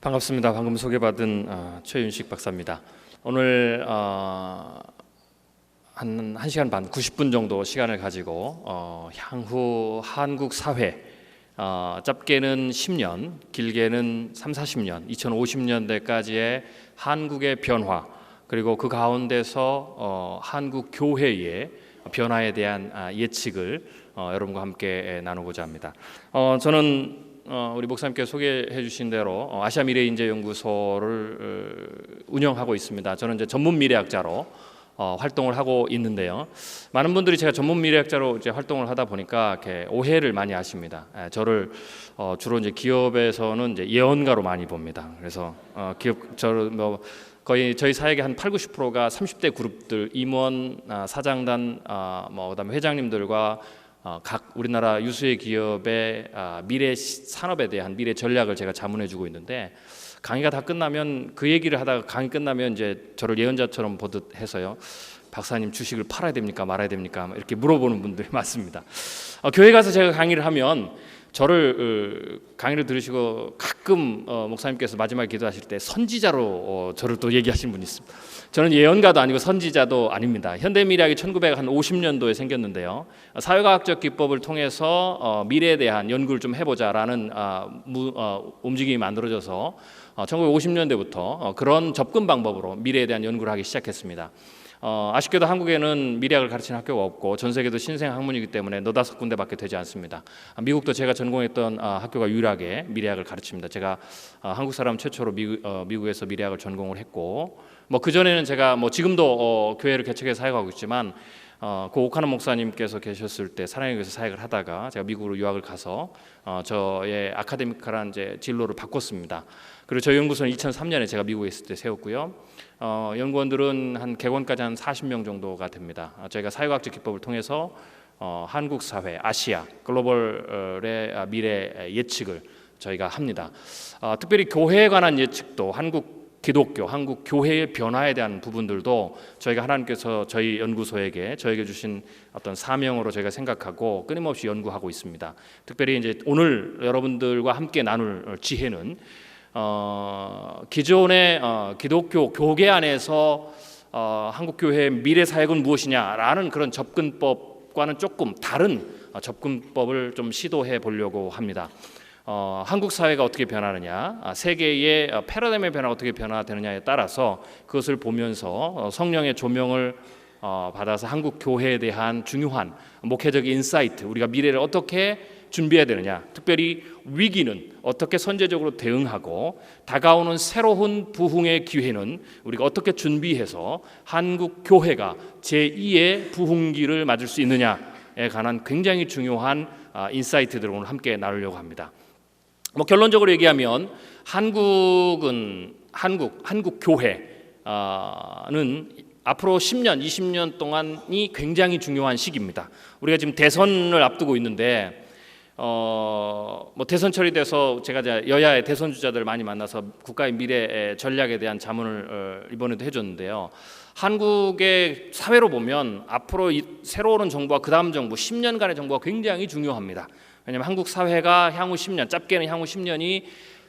반갑습니다. 방금 소개받은 최윤식 박사입니다. 오늘 한 1시간 반, 90분 정도 시간을 가지고 향후 한국 사회, 짧게는 10년, 길게는 3, 40년, 2050년대까지의 한국의 변화, 그리고 그 가운데서 한국 교회의 변화에 대한 예측을 여러분과 함께 나누고자 합니다. 저는 우리 목사님께 소개해 주신 대로 아시아 미래인재연구소를 운영하고 있습니다. 저는 이제 전문 미래학자로 활동을 하고 있는데요. 많은 분들이 제가 전문 미래학자로 이제 활동을 하다 보니까 이렇게 오해를 많이 하십니다. 저를 주로 이제 기업에서는 이제 예언가로 많이 봅니다. 그래서 저를 거의 저희 사역의 한 80-90%가 30대 그룹들, 임원, 사장단, 그다음에 회장님들과 각 우리나라 유수의 기업의 미래 산업에 대한 미래 전략을 제가 자문해주고 있는데, 강의가 다 끝나면 그 얘기를 하다가 강의 끝나면 이제 저를 예언자처럼 보듯 해서요, 박사님 주식을 팔아야 됩니까 말아야 됩니까 이렇게 물어보는 분들이 많습니다. 교회 가서 제가 강의를 하면 저를 강의를 들으시고 가끔 목사님께서 마지막에 기도하실 때 선지자로 저를 또 얘기하시는 분이 있습니다. 저는 예언가도 아니고 선지자도 아닙니다. 현대미래학이 1950년도에 생겼는데요. 사회과학적 기법을 통해서 미래에 대한 연구를 좀 해보자라는 움직임이 만들어져서 1950년대부터 그런 접근 방법으로 미래에 대한 연구를 하기 시작했습니다. 아쉽게도 한국에는 미래학을 가르치는 학교가 없고 전 세계도 신생 학문이기 때문에 너다섯 군데밖에 되지 않습니다. 미국도 제가 전공했던 학교가 유일하게 미래학을 가르칩니다. 제가 한국 사람 최초로 미국에서 미래학을 전공을 했고, 그 전에는 제가 지금도 교회를 개척해서 사역하고 있지만 고 오카노 목사님께서 계셨을 때 사랑의 교회에서 사역을 하다가 제가 미국으로 유학을 가서 저의 아카데미컬한 이제 진로를 바꿨습니다. 그리고 저희 연구소는 2003년에 제가 미국에 있을 때 세웠고요. 연구원들은 한 객원까지 한 40명 정도가 됩니다. 저희가 사회과학적 기법을 통해서 한국 사회, 아시아, 글로벌의 미래 예측을 저희가 합니다. 특별히 교회에 관한 예측도, 한국 기독교, 한국 교회의 변화에 대한 부분들도 저희가 하나님께서 저희 연구소에게 저에게 주신 어떤 사명으로 저희가 생각하고 끊임없이 연구하고 있습니다. 특별히 이제 오늘 여러분들과 함께 나눌 지혜는 기존의 기독교 교계 안에서 한국 교회의 미래 사역은 무엇이냐라는 그런 접근법과는 조금 다른 접근법을 좀 시도해 보려고 합니다. 한국 사회가 어떻게 변하느냐, 세계의 패러다임의 변화가 어떻게 변화되느냐에 따라서 그것을 보면서 성령의 조명을 받아서 한국 교회에 대한 중요한 목회적 인사이트, 우리가 미래를 어떻게 준비해야 되느냐, 특별히 위기는 어떻게 선제적으로 대응하고 다가오는 새로운 부흥의 기회는 우리가 어떻게 준비해서 한국 교회가 제2의 부흥기를 맞을 수 있느냐에 관한 굉장히 중요한 인사이트들을 오늘 함께 나누려고 합니다. 결론적으로 얘기하면 한국 교회는 앞으로 10년, 20년 동안이 굉장히 중요한 시기입니다. 우리가 지금 대선을 앞두고 있는데 대선 처리돼서 제가 이제 여야의 대선 주자들을 많이 만나서 국가의 미래 전략에 대한 자문을 이번에도 해줬는데요. 한국의 사회로 보면 앞으로 새로 오는 정부와 그 다음 정부 10년간의 정부가 굉장히 중요합니다. 왜냐하면 한국 사회가 향후 10년, 짧게는 향후 10년이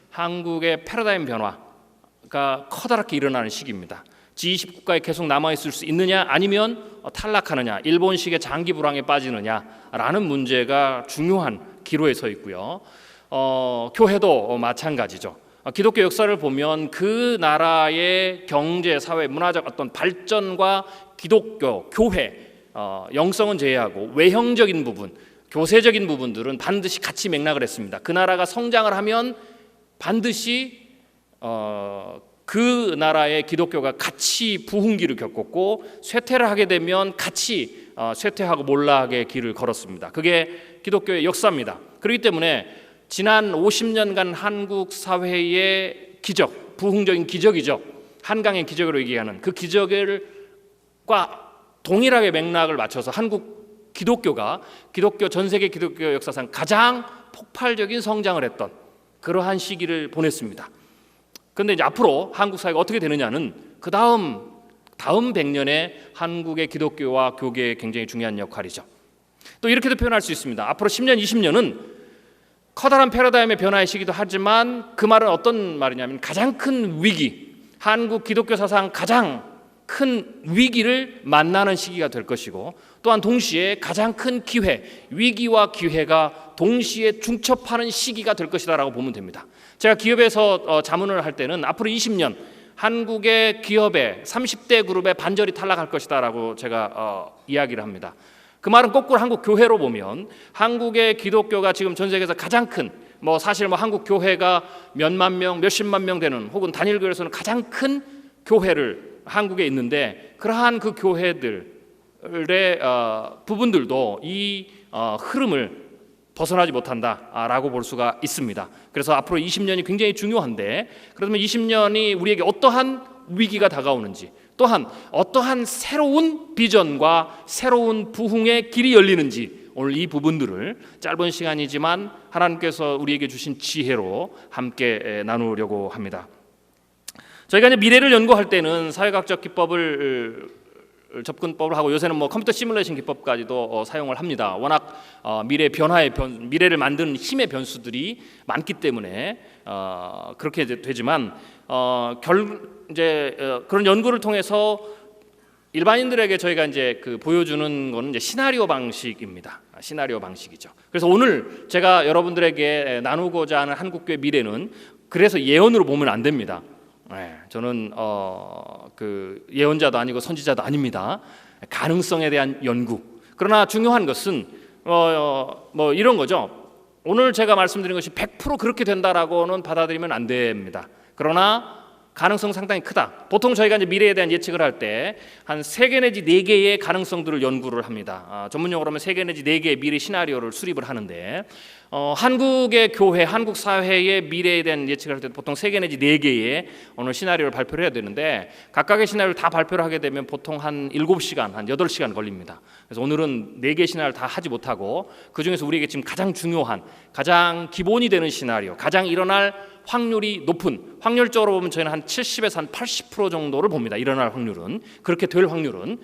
한국의 패러다임 변화가 커다랗게 일어나는 시기입니다. G20 국가에 계속 남아있을 수 있느냐, 아니면 탈락하느냐, 일본식의 장기 불황에 빠지느냐라는 문제가 중요한 기로에 서 있고요. 교회도 마찬가지죠. 기독교 역사를 보면 그 나라의 경제, 사회, 문화적 어떤 발전과 기독교, 교회, 영성은 제외하고 외형적인 부분, 교세적인 부분들은 반드시 같이 맥락을 했습니다. 그 나라가 성장을 하면 반드시 그 나라의 기독교가 같이 부흥기를 겪었고, 쇠퇴를 하게 되면 같이 쇠퇴하고 몰락의 길을 걸었습니다. 그게 기독교의 역사입니다. 그렇기 때문에 지난 50년간 한국 사회의 기적, 부흥적인 기적이죠. 한강의 기적으로 얘기하는 그 기적과 동일하게 맥락을 맞춰서 한국 기독교가 전 세계 기독교 역사상 가장 폭발적인 성장을 했던 그러한 시기를 보냈습니다. 그런데 이제 앞으로 한국 사회가 어떻게 되느냐는 그 다음 100년의 한국의 기독교와 교계의 굉장히 중요한 역할이죠. 또 이렇게도 표현할 수 있습니다. 앞으로 10년, 20년은 커다란 패러다임의 변화의 시기도 하지만 그 말은 어떤 말이냐면 가장 큰 위기, 한국 기독교 사상 가장 큰 위기를 만나는 시기가 될 것이고, 또한 동시에 가장 큰 기회, 위기와 기회가 동시에 중첩하는 시기가 될 것이다라고 보면 됩니다. 제가 기업에서 자문을 할 때는 앞으로 20년 한국의 기업의 30대 그룹의 반절이 탈락할 것이다라고 제가 이야기를 합니다. 그 말은 거꾸로 한국 교회로 보면 한국의 기독교가 지금 전 세계에서 가장 큰, 사실 한국 교회가 몇만 명, 몇십만 명 되는, 혹은 단일 교회에서는 가장 큰 교회를 한국에 있는데, 그러한 그 교회들의 부분들도 이 흐름을 벗어나지 못한다라고 볼 수가 있습니다. 그래서 앞으로 20년이 굉장히 중요한데, 그러면 20년이 우리에게 어떠한 위기가 다가오는지, 또한 어떠한 새로운 비전과 새로운 부흥의 길이 열리는지, 오늘 이 부분들을 짧은 시간이지만 하나님께서 우리에게 주신 지혜로 함께 나누려고 합니다. 저희가 이제 미래를 연구할 때는 사회과학적 기법을 접근법을 하고, 요새는 컴퓨터 시뮬레이션 기법까지도 사용을 합니다. 워낙 미래를 만드는 힘의 변수들이 많기 때문에 그렇게 되지만 그런 연구를 통해서 일반인들에게 저희가 이제 보여주는 것은 이제 시나리오 방식입니다. 시나리오 방식이죠. 그래서 오늘 제가 여러분들에게 나누고자 하는 한국교회 미래는 그래서 예언으로 보면 안 됩니다. 저는 예언자도 아니고 선지자도 아닙니다. 가능성에 대한 연구. 그러나 중요한 것은 이런 거죠. 오늘 제가 말씀드린 것이 100% 그렇게 된다라고는 받아들이면 안 됩니다. 그러나 가능성 상당히 크다. 보통 저희가 이제 미래에 대한 예측을 할 때 한 3개 내지 4개의 가능성들을 연구를 합니다. 전문용어로 하면 3개 내지 4개의 미래 시나리오를 수립을 하는데, 한국의 교회, 한국 사회의 미래에 대한 예측을 할 때 보통 3개 내지 4개의 오늘 시나리오를 발표를 해야 되는데, 각각의 시나리오를 다 발표를 하게 되면 보통 한 7시간, 한 8시간 걸립니다. 그래서 오늘은 4개의 시나리오를 다 하지 못하고, 그중에서 우리에게 지금 가장 중요한, 가장 기본이 되는 시나리오, 가장 일어날 확률이 높은, 확률적으로 보면 저희는 한 70에서 한 80% 정도를 봅니다. 일어날 확률은, 그렇게 될 확률은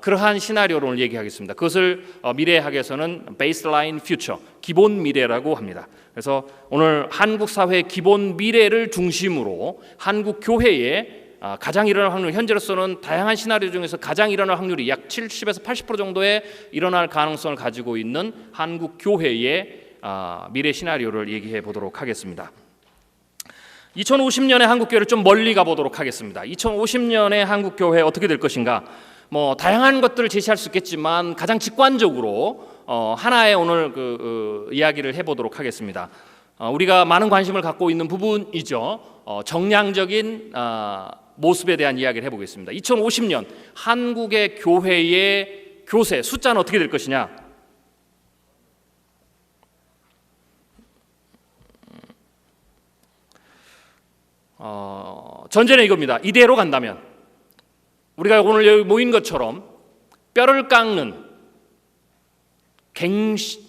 그러한 시나리오를 오늘 얘기하겠습니다. 그것을 미래학에서는 베이스라인 퓨처, 기본 미래라고 합니다. 그래서 오늘 한국 사회의 기본 미래를 중심으로 한국 교회의 가장 일어날 확률, 현재로서는 다양한 시나리오 중에서 가장 일어날 확률이 약 70에서 80% 정도의 일어날 가능성을 가지고 있는 한국 교회의 미래 시나리오를 얘기해 보도록 하겠습니다. 2050년의 한국교회를 좀 멀리 가보도록 하겠습니다. 2050년의 한국교회 어떻게 될 것인가? 다양한 것들을 제시할 수 있겠지만 가장 직관적으로 하나의 오늘 이야기를 해보도록 하겠습니다. 우리가 많은 관심을 갖고 있는 부분이죠. 정량적인 모습에 대한 이야기를 해보겠습니다. 2050년 한국의 교회의 교세 숫자는 어떻게 될 것이냐? 전제는 이겁니다. 이대로 간다면 우리가 오늘 여기 모인 것처럼 뼈를 깎는 갱신,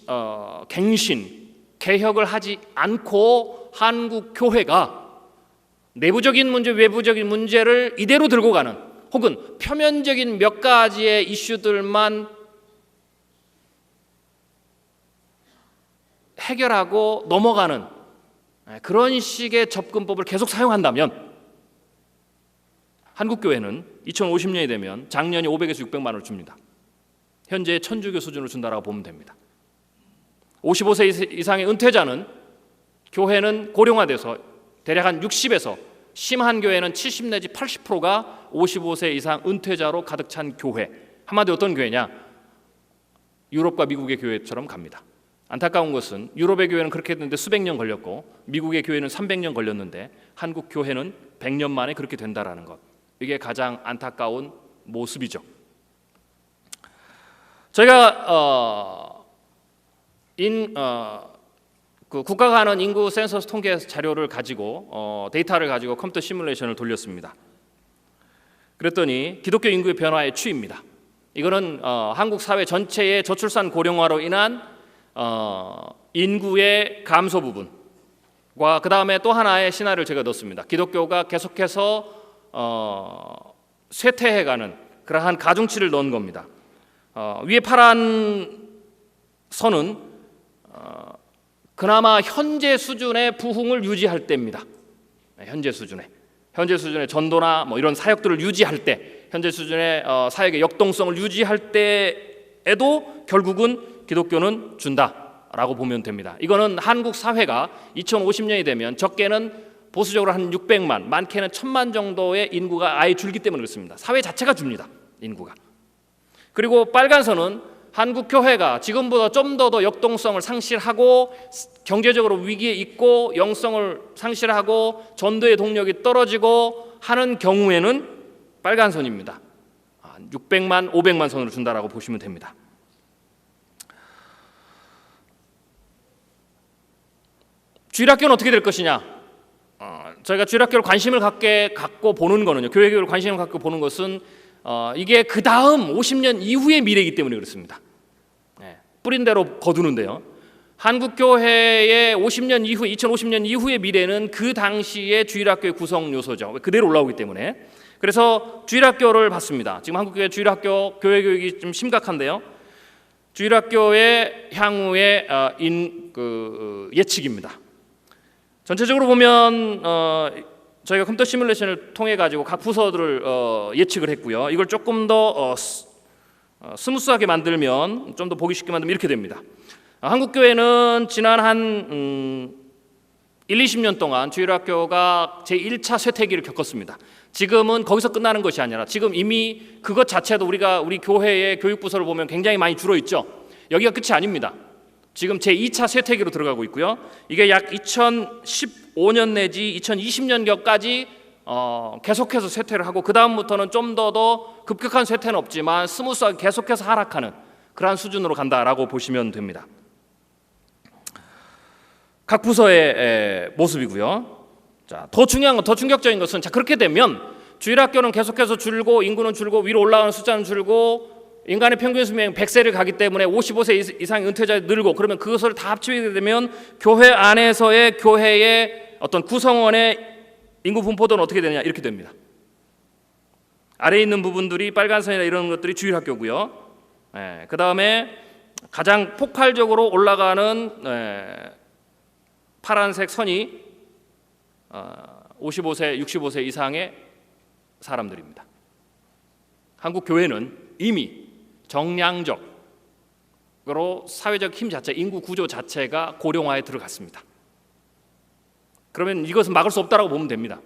개혁을 하지 않고 한국 교회가 내부적인 문제, 외부적인 문제를 이대로 들고 가는, 혹은 표면적인 몇 가지의 이슈들만 해결하고 넘어가는 그런 식의 접근법을 계속 사용한다면 한국교회는 2050년이 되면 작년이 500에서 600만 원을 줍니다. 현재의 천주교 수준으로 준다라고 보면 됩니다. 55세 이상의 은퇴자는 교회는 고령화돼서 대략 한 60에서 심한 교회는 70 내지 80%가 55세 이상 은퇴자로 가득 찬 교회. 한마디로 어떤 교회냐? 유럽과 미국의 교회처럼 갑니다. 안타까운 것은 유럽의 교회는 그렇게 했는데 수백 년 걸렸고, 미국의 교회는 300년 걸렸는데 한국 교회는 100년 만에 그렇게 된다라는 것. 이게 가장 안타까운 모습이죠. 저희가 국가가 하는 인구 센서스 통계 자료를 가지고 데이터를 가지고 컴퓨터 시뮬레이션을 돌렸습니다. 그랬더니 기독교 인구의 변화의 추이입니다. 이거는 한국 사회 전체의 저출산 고령화로 인한 인구의 감소 부분과 그 다음에 또 하나의 시나리오를 제가 넣었습니다. 기독교가 계속해서 쇠퇴해가는 그러한 가중치를 넣은 겁니다. 위에 파란 선은 그나마 현재 수준의 부흥을 유지할 때입니다. 현재 수준의 전도나 뭐 이런 사역들을 유지할 때, 현재 수준의 사역의 역동성을 유지할 때에도 결국은 기독교는 준다라고 보면 됩니다. 이거는 한국 사회가 2050년이 되면 적게는 보수적으로 한 600만, 많게는 1000만 정도의 인구가 아예 줄기 때문에 그렇습니다. 사회 자체가 줍니다, 인구가. 그리고 빨간 선은 한국 교회가 지금보다 좀 더 역동성을 상실하고 경제적으로 위기에 있고 영성을 상실하고 전도의 동력이 떨어지고 하는 경우에는 빨간 선입니다. 600만, 500만 선으로 준다라고 보시면 됩니다. 주일학교는 어떻게 될 것이냐? 저희가 주일학교를 관심을 갖고 보는 거는요, 교회를 관심을 갖고 보는 것은 이게 그 다음 50년 이후의 미래이기 때문에 그렇습니다. 뿌린 대로 거두는데요, 한국 교회의 50년 이후, 2050년 이후의 미래는 그 당시의 주일학교의 구성 요소죠. 그대로 올라오기 때문에. 그래서 주일학교를 봤습니다. 지금 한국 교회 주일학교 교회 교육이 좀 심각한데요, 주일학교의 향후의 예측입니다. 전체적으로 보면 저희가 컴퓨터 시뮬레이션을 통해 가지고 각 부서들을 예측을 했고요. 이걸 조금 더 스무스하게 만들면, 좀 더 보기 쉽게 만들면 이렇게 됩니다. 한국 교회는 지난 한 20년 동안 주일학교가 제1차 쇠퇴기를 겪었습니다. 지금은 거기서 끝나는 것이 아니라 지금 이미 그것 자체도 우리 교회의 교육부서를 보면 굉장히 많이 줄어 있죠. 여기가 끝이 아닙니다. 지금 제2차 쇠퇴기로 들어가고 있고요. 이게 약 2015년 내지 2020년경까지 계속해서 쇠퇴를 하고, 그 다음부터는 좀 더 급격한 쇠퇴는 없지만 스무스하게 계속해서 하락하는 그러한 수준으로 간다라고 보시면 됩니다. 각 부서의 모습이고요. 자, 더 중요한 건, 더 충격적인 것은, 자, 그렇게 되면 주일학교는 계속해서 줄고 인구는 줄고 위로 올라가는 숫자는 줄고 인간의 평균 수명이 100세를 가기 때문에 55세 이상 은퇴자들이 늘고, 그러면 그것을 다 합치게 되면 교회 안에서의 교회의 어떤 구성원의 인구 분포도는 어떻게 되느냐, 이렇게 됩니다. 아래에 있는 부분들이 빨간 선이나 이런 것들이 주일학교고요. 그 다음에 가장 폭발적으로 올라가는 파란색 선이 55세, 65세 이상의 사람들입니다. 한국 교회는 이미 정량적으로 사회적 힘 자체, 인구 구조 자체가 고령화에 들어갔습니다. 그러면 이것은 막을 수 없다라고 보면 됩니다.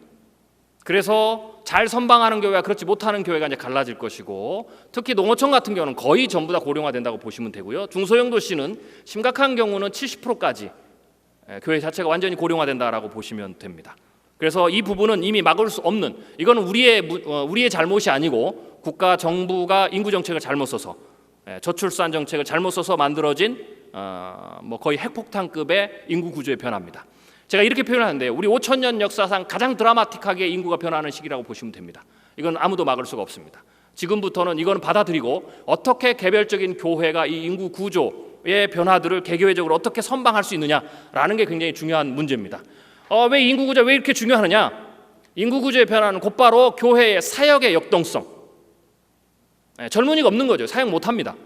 그래서 잘 선방하는 교회와 그렇지 못하는 교회가 이제 갈라질 것이고, 특히 농어촌 같은 경우는 거의 전부 다 고령화된다고 보시면 되고요. 중소형 도시는 심각한 경우는 70%까지 교회 자체가 완전히 고령화된다라고 보시면 됩니다. 그래서 이 부분은 이미 막을 수 없는, 이거는 우리의 잘못이 아니고 국가 정부가 인구 정책을 잘못 써서, 저출산 정책을 잘못 써서 만들어진 거의 핵폭탄급의 인구 구조의 변화입니다. 제가 이렇게 표현하는데, 우리 5,000년 역사상 가장 드라마틱하게 인구가 변화하는 시기라고 보시면 됩니다. 이건 아무도 막을 수가 없습니다. 지금부터는 이거는 받아들이고, 어떻게 개별적인 교회가 이 인구 구조의 변화들을 개교회적으로 어떻게 선방할 수 있느냐라는 게 굉장히 중요한 문제입니다. 왜 인구 구조가 왜 이렇게 중요하느냐? 인구 구조의 변화는 곧바로 교회의 사역의 역동성, 젊은이가 없는 거죠. 사역 못합니다.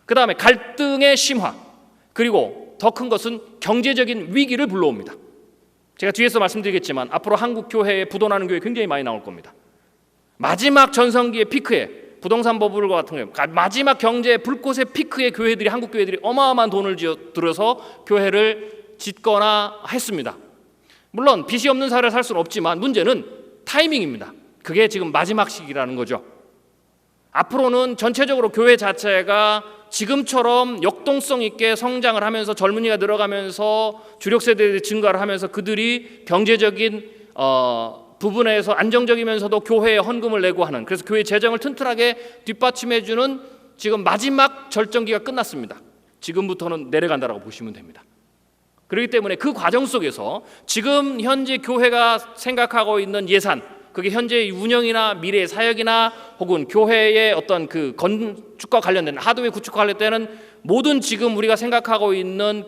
그 다음에 갈등의 심화, 그리고 더 큰 것은 경제적인 위기를 불러옵니다. 제가 뒤에서 말씀드리겠지만 앞으로 한국 교회에 부도나는 교회 굉장히 많이 나올 겁니다. 마지막 전성기의 피크에, 부동산 버블 같은 경우 마지막 경제의 불꽃의 피크의 교회들이, 한국 교회들이 어마어마한 돈을 들여서 교회를 짓거나 했습니다. 물론 빚이 없는 사회를 살 수는 없지만 문제는 타이밍입니다. 그게 지금 마지막 시기라는 거죠. 앞으로는 전체적으로 교회 자체가 지금처럼 역동성 있게 성장을 하면서 젊은이가 늘어가면서 주력 세대들이 증가를 하면서 그들이 경제적인 부분에서 안정적이면서도 교회에 헌금을 내고 하는, 그래서 교회 재정을 튼튼하게 뒷받침해주는 지금 마지막 절정기가 끝났습니다. 지금부터는 내려간다라고 보시면 됩니다. 그렇기 때문에 그 과정 속에서 지금 현재 교회가 생각하고 있는 예산, 그게 현재의 운영이나 미래의 사역이나 혹은 교회의 어떤 그 건축과 관련된 하드웨어 구축과 관련된 모든 지금 우리가 생각하고 있는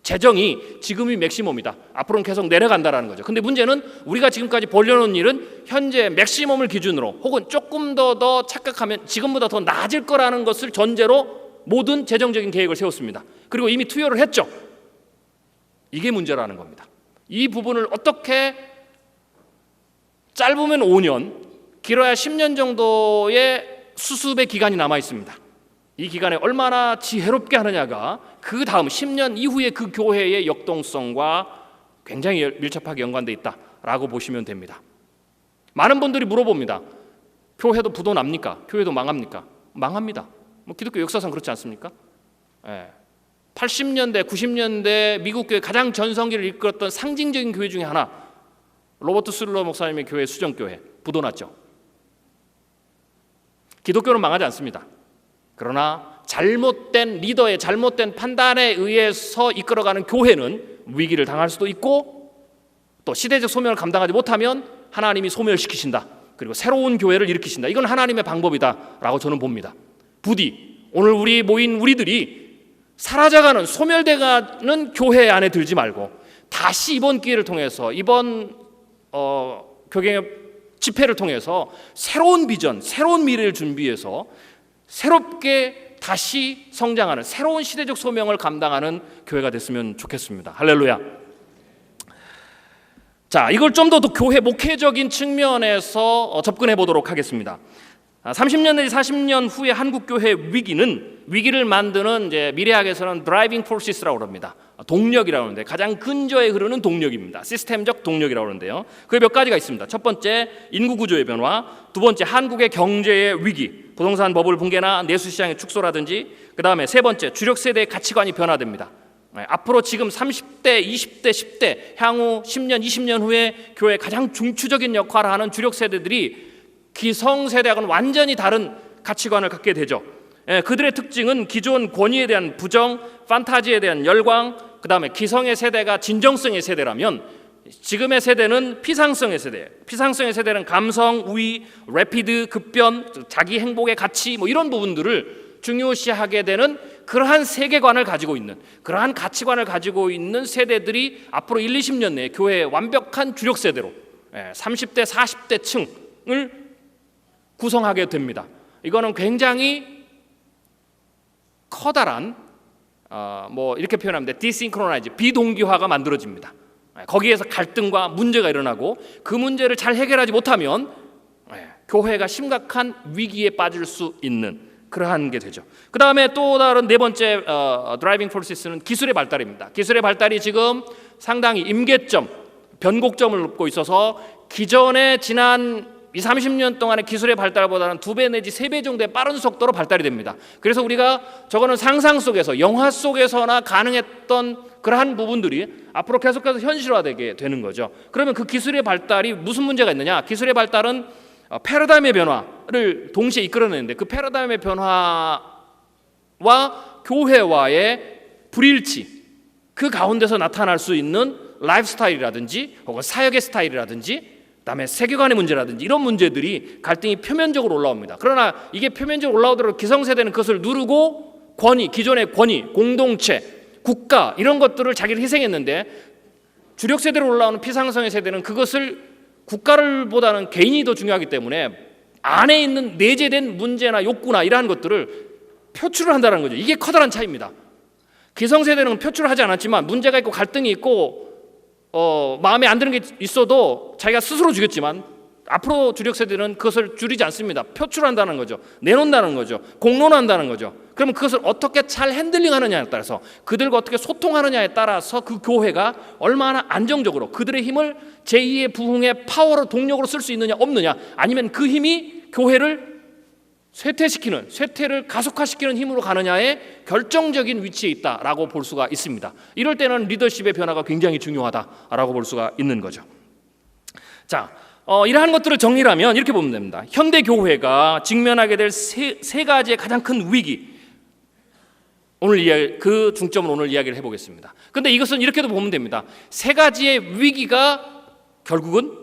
재정이 지금이 맥시멈이다. 앞으로는 계속 내려간다라는 거죠. 근데 문제는 우리가 지금까지 벌려놓은 일은 현재 맥시멈을 기준으로 혹은 조금 더 착각하면 지금보다 더 나아질 거라는 것을 전제로 모든 재정적인 계획을 세웠습니다. 그리고 이미 투여를 했죠. 이게 문제라는 겁니다. 이 부분을 어떻게 짧으면 5년, 길어야 10년 정도의 수습의 기간이 남아 있습니다. 이 기간에 얼마나 지혜롭게 하느냐가 그 다음 10년 이후에 그 교회의 역동성과 굉장히 밀접하게 연관되어 있다라고 보시면 됩니다. 많은 분들이 물어봅니다. 교회도 부도 납니까? 교회도 망합니까? 망합니다. 기독교 역사상 그렇지 않습니까? 80년대, 90년대 미국 교회 가장 전성기를 이끌었던 상징적인 교회 중에 하나, 로버트 술러 목사님의 교회 수정교회 부도 났죠. 기독교는 망하지 않습니다. 그러나 잘못된 리더의 잘못된 판단에 의해서 이끌어가는 교회는 위기를 당할 수도 있고, 또 시대적 소멸을 감당하지 못하면 하나님이 소멸시키신다. 그리고 새로운 교회를 일으키신다. 이건 하나님의 방법이다라고 저는 봅니다. 부디 오늘 우리 모인 우리들이 사라져가는, 소멸돼가는 교회 안에 들지 말고 다시 이번 기회를 통해서, 이번 교경의 집회를 통해서 새로운 비전, 새로운 미래를 준비해서 새롭게 다시 성장하는, 새로운 시대적 소명을 감당하는 교회가 됐으면 좋겠습니다. 할렐루야. 자, 이걸 좀 더 교회 목회적인 측면에서 접근해 보도록 하겠습니다. 30년 내지 40년 후에 한국 교회 위기를 만드는, 이제 미래학에서는 드라이빙 포시스라고 그럽니다. 동력이라고 하는데, 가장 근저에 흐르는 동력입니다. 시스템적 동력이라고 하는데요. 그게 몇 가지가 있습니다. 첫 번째, 인구 구조의 변화. 두 번째, 한국의 경제의 위기, 부동산 버블 붕괴나 내수 시장의 축소라든지. 그 다음에 세 번째, 주력 세대의 가치관이 변화됩니다. 앞으로 지금 30대, 20대, 10대, 향후 10년, 20년 후에 교회의 가장 중추적인 역할을 하는 주력 세대들이 기성세대하고는 완전히 다른 가치관을 갖게 되죠. 그들의 특징은 기존 권위에 대한 부정, 판타지에 대한 열광, 그 다음에 기성의 세대가 진정성의 세대라면 지금의 세대는 피상성의 세대예요. 피상성의 세대는 감성, 우위, 래피드, 급변, 자기 행복의 가치, 이런 부분들을 중요시하게 되는 그러한 세계관을 가지고 있는, 그러한 가치관을 가지고 있는 세대들이 앞으로 1, 20년 내에 교회의 완벽한 주력 세대로 30대, 40대 층을 구성하게 됩니다. 이거는 굉장히 커다란, 이렇게 표현하면 돼, 디싱크로나이즈, 비동기화가 만들어집니다. 거기에서 갈등과 문제가 일어나고, 그 문제를 잘 해결하지 못하면 교회가 심각한 위기에 빠질 수 있는 그러한 게 되죠. 그 다음에 또 다른 네 번째 드라이빙 포시스는 기술의 발달입니다. 기술의 발달이 지금 상당히 임계점, 변곡점을 넘고 있어서 기존에 지난 20, 30년 동안의 기술의 발달보다는 2배 내지 3배 정도의 빠른 속도로 발달이 됩니다. 그래서 우리가 저거는 상상 속에서, 영화 속에서나 가능했던 그러한 부분들이 앞으로 계속해서 현실화되게 되는 거죠. 그러면 그 기술의 발달이 무슨 문제가 있느냐? 기술의 발달은 패러다임의 변화를 동시에 이끌어내는데, 그 패러다임의 변화와 교회와의 불일치, 그 가운데서 나타날 수 있는 라이프 스타일이라든지 혹은 사역의 스타일이라든지, 그다음에 세계관의 문제라든지 이런 문제들이 갈등이 표면적으로 올라옵니다. 그러나 이게 표면적으로 올라오도록 기성세대는 그것을 누르고 기존의 권위, 공동체, 국가 이런 것들을 자기를 희생했는데, 주력 세대로 올라오는 피상성의 세대는 그것을 국가를 보다는 개인이 더 중요하기 때문에 안에 있는 내재된 문제나 욕구나 이러한 것들을 표출을 한다는 거죠. 이게 커다란 차이입니다. 기성세대는 표출을 하지 않았지만 문제가 있고 갈등이 있고 마음에 안 드는 게 있어도 자기가 스스로 주겠지만, 앞으로 주력 세대는 그것을 줄이지 않습니다. 표출한다는 거죠. 내놓는다는 거죠. 공론한다는 거죠. 그러면 그것을 어떻게 잘 핸들링하느냐에 따라서, 그들과 어떻게 소통하느냐에 따라서 그 교회가 얼마나 안정적으로 그들의 힘을 제2의 부흥의 파워로, 동력으로 쓸 수 있느냐 없느냐, 아니면 그 힘이 교회를 쇠퇴를 가속화시키는 힘으로 가느냐에 결정적인 위치에 있다라고 볼 수가 있습니다. 이럴 때는 리더십의 변화가 굉장히 중요하다라고 볼 수가 있는 거죠. 자, 이러한 것들을 정리하면 이렇게 보면 됩니다. 현대 교회가 직면하게 될 세 가지의 가장 큰 위기, 그 중점을 오늘 이야기를 해보겠습니다. 그런데 이것은 이렇게도 보면 됩니다. 세 가지의 위기가 결국은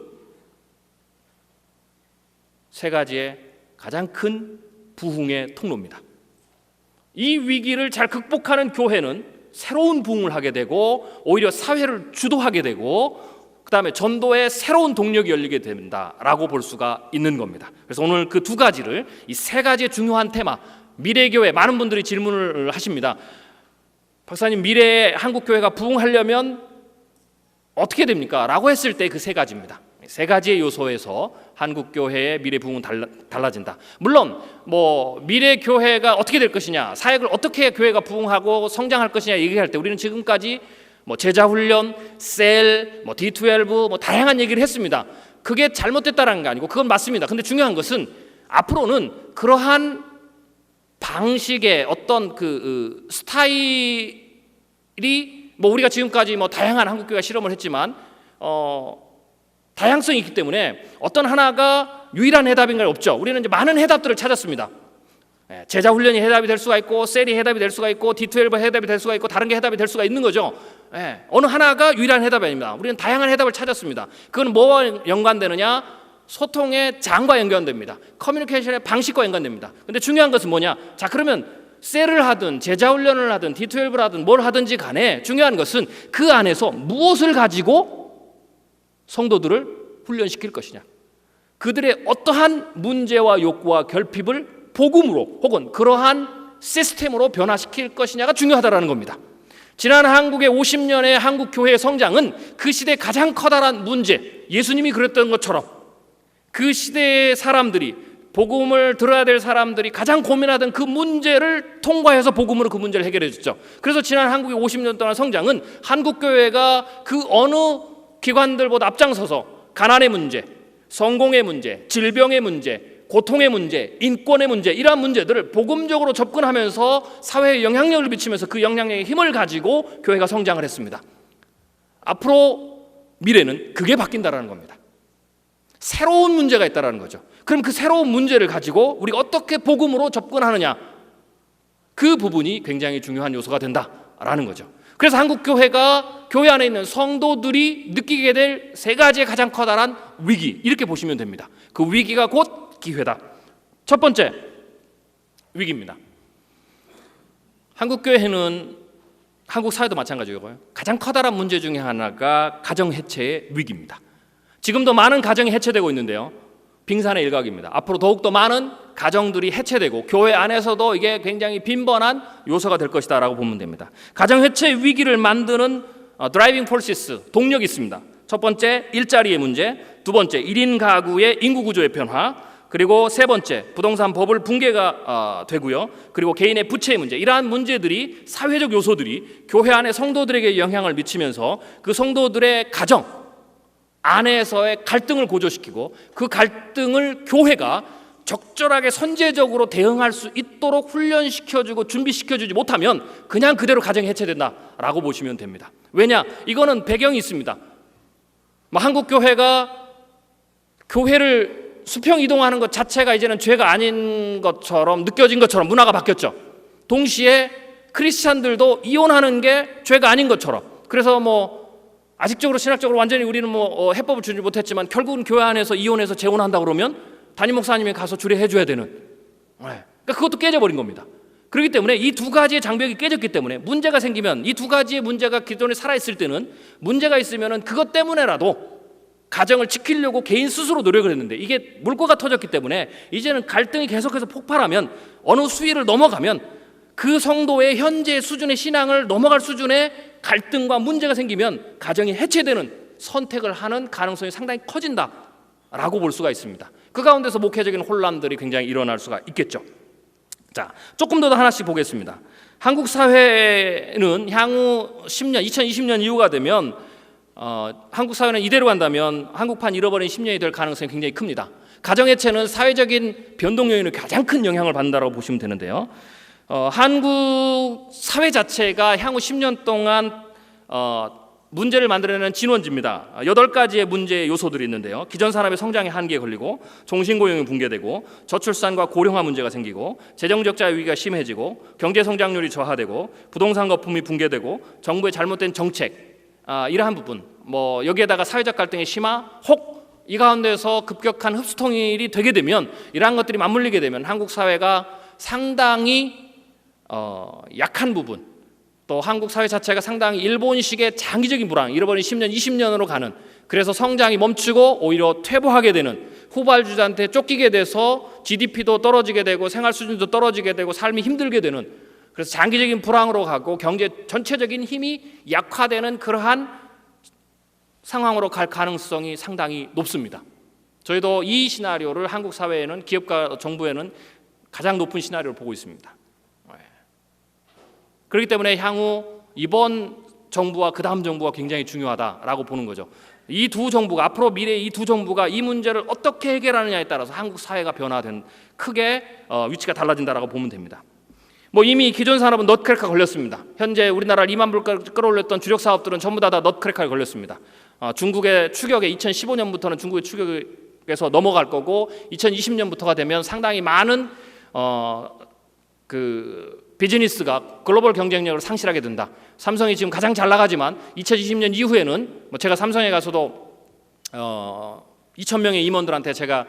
세 가지의 가장 큰 부흥의 통로입니다. 이 위기를 잘 극복하는 교회는 새로운 부흥을 하게 되고, 오히려 사회를 주도하게 되고, 그 다음에 전도에 새로운 동력이 열리게 된다라고 볼 수가 있는 겁니다. 그래서 오늘 그 두 가지를, 이 세 가지의 중요한 테마, 미래교회, 많은 분들이 질문을 하십니다. 박사님, 미래에 한국 교회가 부흥하려면 어떻게 됩니까? 라고 했을 때 그 세 가지입니다. 세 가지의 요소에서 한국 교회의 미래 부흥은 달라진다. 물론 뭐 미래 교회가 어떻게 될 것이냐, 사역을 어떻게 교회가 부흥하고 성장할 것이냐 얘기할 때 우리는 지금까지 뭐 제자 훈련, 셀, 뭐 D12 뭐 다양한 얘기를 했습니다. 그게 잘못됐다라는 게 아니고 그건 맞습니다. 근데 중요한 것은 앞으로는 그러한 방식의 어떤 그 스타일이 뭐 우리가 지금까지 뭐 다양한 한국 교회가 실험을 했지만 다양성이 있기 때문에 어떤 하나가 유일한 해답인가 없죠. 우리는 이제 많은 해답들을 찾았습니다. 제자 훈련이 해답이 될 수가 있고, 셀이 해답이 될 수가 있고, D12 해답이 될 수가 있고, 다른 게 해답이 될 수가 있는 거죠. 어느 하나가 유일한 해답이 아닙니다. 우리는 다양한 해답을 찾았습니다. 그건 뭐와 연관되느냐? 소통의 장과 연관됩니다. 커뮤니케이션의 방식과 연관됩니다. 근데 중요한 것은 뭐냐? 자, 그러면 셀을 하든 제자 훈련을 하든 D12를 하든 뭘 하든지 간에 중요한 것은 그 안에서 무엇을 가지고 성도들을 훈련시킬 것이냐, 그들의 어떠한 문제와 욕구와 결핍을 복음으로 혹은 그러한 시스템으로 변화시킬 것이냐가 중요하다라는 겁니다. 지난 한국의 50년의 한국 교회의 성장은 그 시대의 가장 커다란 문제, 예수님이 그랬던 것처럼 그 시대의 사람들이, 복음을 들어야 될 사람들이 가장 고민하던 그 문제를 통과해서 복음으로 그 문제를 해결해 줬죠. 그래서 지난 한국의 50년 동안 성장은 한국 교회가 그 어느 기관들보다 앞장서서 가난의 문제, 성공의 문제, 질병의 문제, 고통의 문제, 인권의 문제, 이러한 문제들을 복음적으로 접근하면서 사회에 영향력을 미치면서 그 영향력의 힘을 가지고 교회가 성장을 했습니다. 앞으로 미래는 그게 바뀐다라는 겁니다. 새로운 문제가 있다라는 거죠. 그럼 그 새로운 문제를 가지고 우리가 어떻게 복음으로 접근하느냐, 그 부분이 굉장히 중요한 요소가 된다라는 거죠. 그래서 한국 교회가 교회 안에 있는 성도들이 느끼게 될 세 가지의 가장 커다란 위기, 이렇게 보시면 됩니다. 그 위기가 곧 기회다. 첫 번째 위기입니다. 한국 교회는, 한국 사회도 마찬가지고요, 가장 커다란 문제 중에 하나가 가정 해체의 위기입니다. 지금도 많은 가정이 해체되고 있는데요, 빙산의 일각입니다. 앞으로 더욱더 많은 가정들이 해체되고 교회 안에서도 이게 굉장히 빈번한 요소가 될 것이다 라고 보면 됩니다. 가정 해체 위기를 만드는 드라이빙 포시스, 동력이 있습니다. 첫 번째, 일자리의 문제. 두 번째, 1인 가구의 인구 구조의 변화. 그리고 세 번째, 부동산 버블 붕괴가 되고요. 그리고 개인의 부채의 문제. 이러한 문제들이, 사회적 요소들이 교회 안에 성도들에게 영향을 미치면서 그 성도들의 가정 안에서의 갈등을 고조시키고 그 갈등을 교회가 적절하게 선제적으로 대응할 수 있도록 훈련시켜주고 준비시켜주지 못하면 그냥 그대로 가정이 해체된다라고 보시면 됩니다. 왜냐? 이거는 배경이 있습니다. 한국 교회가 교회를 수평 이동하는 것 자체가 이제는 죄가 아닌 것처럼 느껴진 것처럼 문화가 바뀌었죠. 동시에 크리스찬들도 이혼하는 게 죄가 아닌 것처럼, 그래서 아직적으로 신학적으로 완전히 우리는 해법을 주지 못했지만 결국은 교회 안에서 이혼해서 재혼한다 그러면 담임 목사님이 가서 주례해 줘야 되는, 그러니까 그것도 깨져버린 겁니다. 그렇기 때문에 이 두 가지의 장벽이 깨졌기 때문에 문제가 생기면, 이 두 가지의 문제가 기존에 살아있을 때는 문제가 있으면 그것 때문에라도 가정을 지키려고 개인 스스로 노력을 했는데 이게 물꼬가 터졌기 때문에 이제는 갈등이 계속해서 폭발하면, 어느 수위를 넘어가면 그 성도의 현재 수준의 신앙을 넘어갈 수준의 갈등과 문제가 생기면 가정이 해체되는 선택을 하는 가능성이 상당히 커진다라고 볼 수가 있습니다. 그 가운데서 목회적인 혼란들이 굉장히 일어날 수가 있겠죠. 자, 조금 더 하나씩 보겠습니다. 한국 사회는 향후 10년, 2020년 이후가 되면 한국 사회는 이대로 간다면 한국판 잃어버린 10년이 될 가능성이 굉장히 큽니다. 가정해체는 사회적인 변동 요인으로 가장 큰 영향을 받는다고 보시면 되는데요. 한국 사회 자체가 향후 10년 동안 문제를 만들어내는 진원지입니다. 8가지의 문제 요소들이 있는데요. 기존 산업의 성장의 한계에 걸리고, 종신고용이 붕괴되고, 저출산과 고령화 문제가 생기고, 재정적자 위기가 심해지고, 경제 성장률이 저하되고, 부동산 거품이 붕괴되고, 정부의 잘못된 정책, 이러한 부분, 여기에다가 사회적 갈등의 심화, 혹 이 가운데서 급격한 흡수통일이 되게 되면, 이러한 것들이 맞물리게 되면 한국 사회가 상당히 약한 부분, 또 한국 사회 자체가 상당히 일본식의 장기적인 불황, 잃어버린 10년, 20년으로 가는, 그래서 성장이 멈추고 오히려 퇴보하게 되는, 후발주자한테 쫓기게 돼서 GDP도 떨어지게 되고 생활 수준도 떨어지게 되고 삶이 힘들게 되는, 그래서 장기적인 불황으로 가고 경제 전체적인 힘이 약화되는 그러한 상황으로 갈 가능성이 상당히 높습니다. 저희도 이 시나리오를 한국 사회에는, 기업과 정부에는 가장 높은 시나리오를 보고 있습니다. 그렇기 때문에 향후 이번 정부와 그 다음 정부가 굉장히 중요하다라고 보는 거죠. 이 두 정부가, 앞으로 미래의 이 두 정부가 이 문제를 어떻게 해결하느냐에 따라서 한국 사회가 변화된, 크게 위치가 달라진다라고 보면 됩니다. 이미 기존 산업은 넛크래커 걸렸습니다. 현재 우리나라를 2만 불까지 끌어올렸던 주력 사업들은 전부 다 넛크래커에 걸렸습니다. 중국의 추격에 2015년부터는 중국의 추격에서 넘어갈 거고 2020년부터가 되면 상당히 많은 비즈니스가 글로벌 경쟁력을 상실하게 된다. 삼성이 지금 가장 잘 나가지만 2020년 이후에는 제가 삼성에 가서도 2,000명의 임원들한테 제가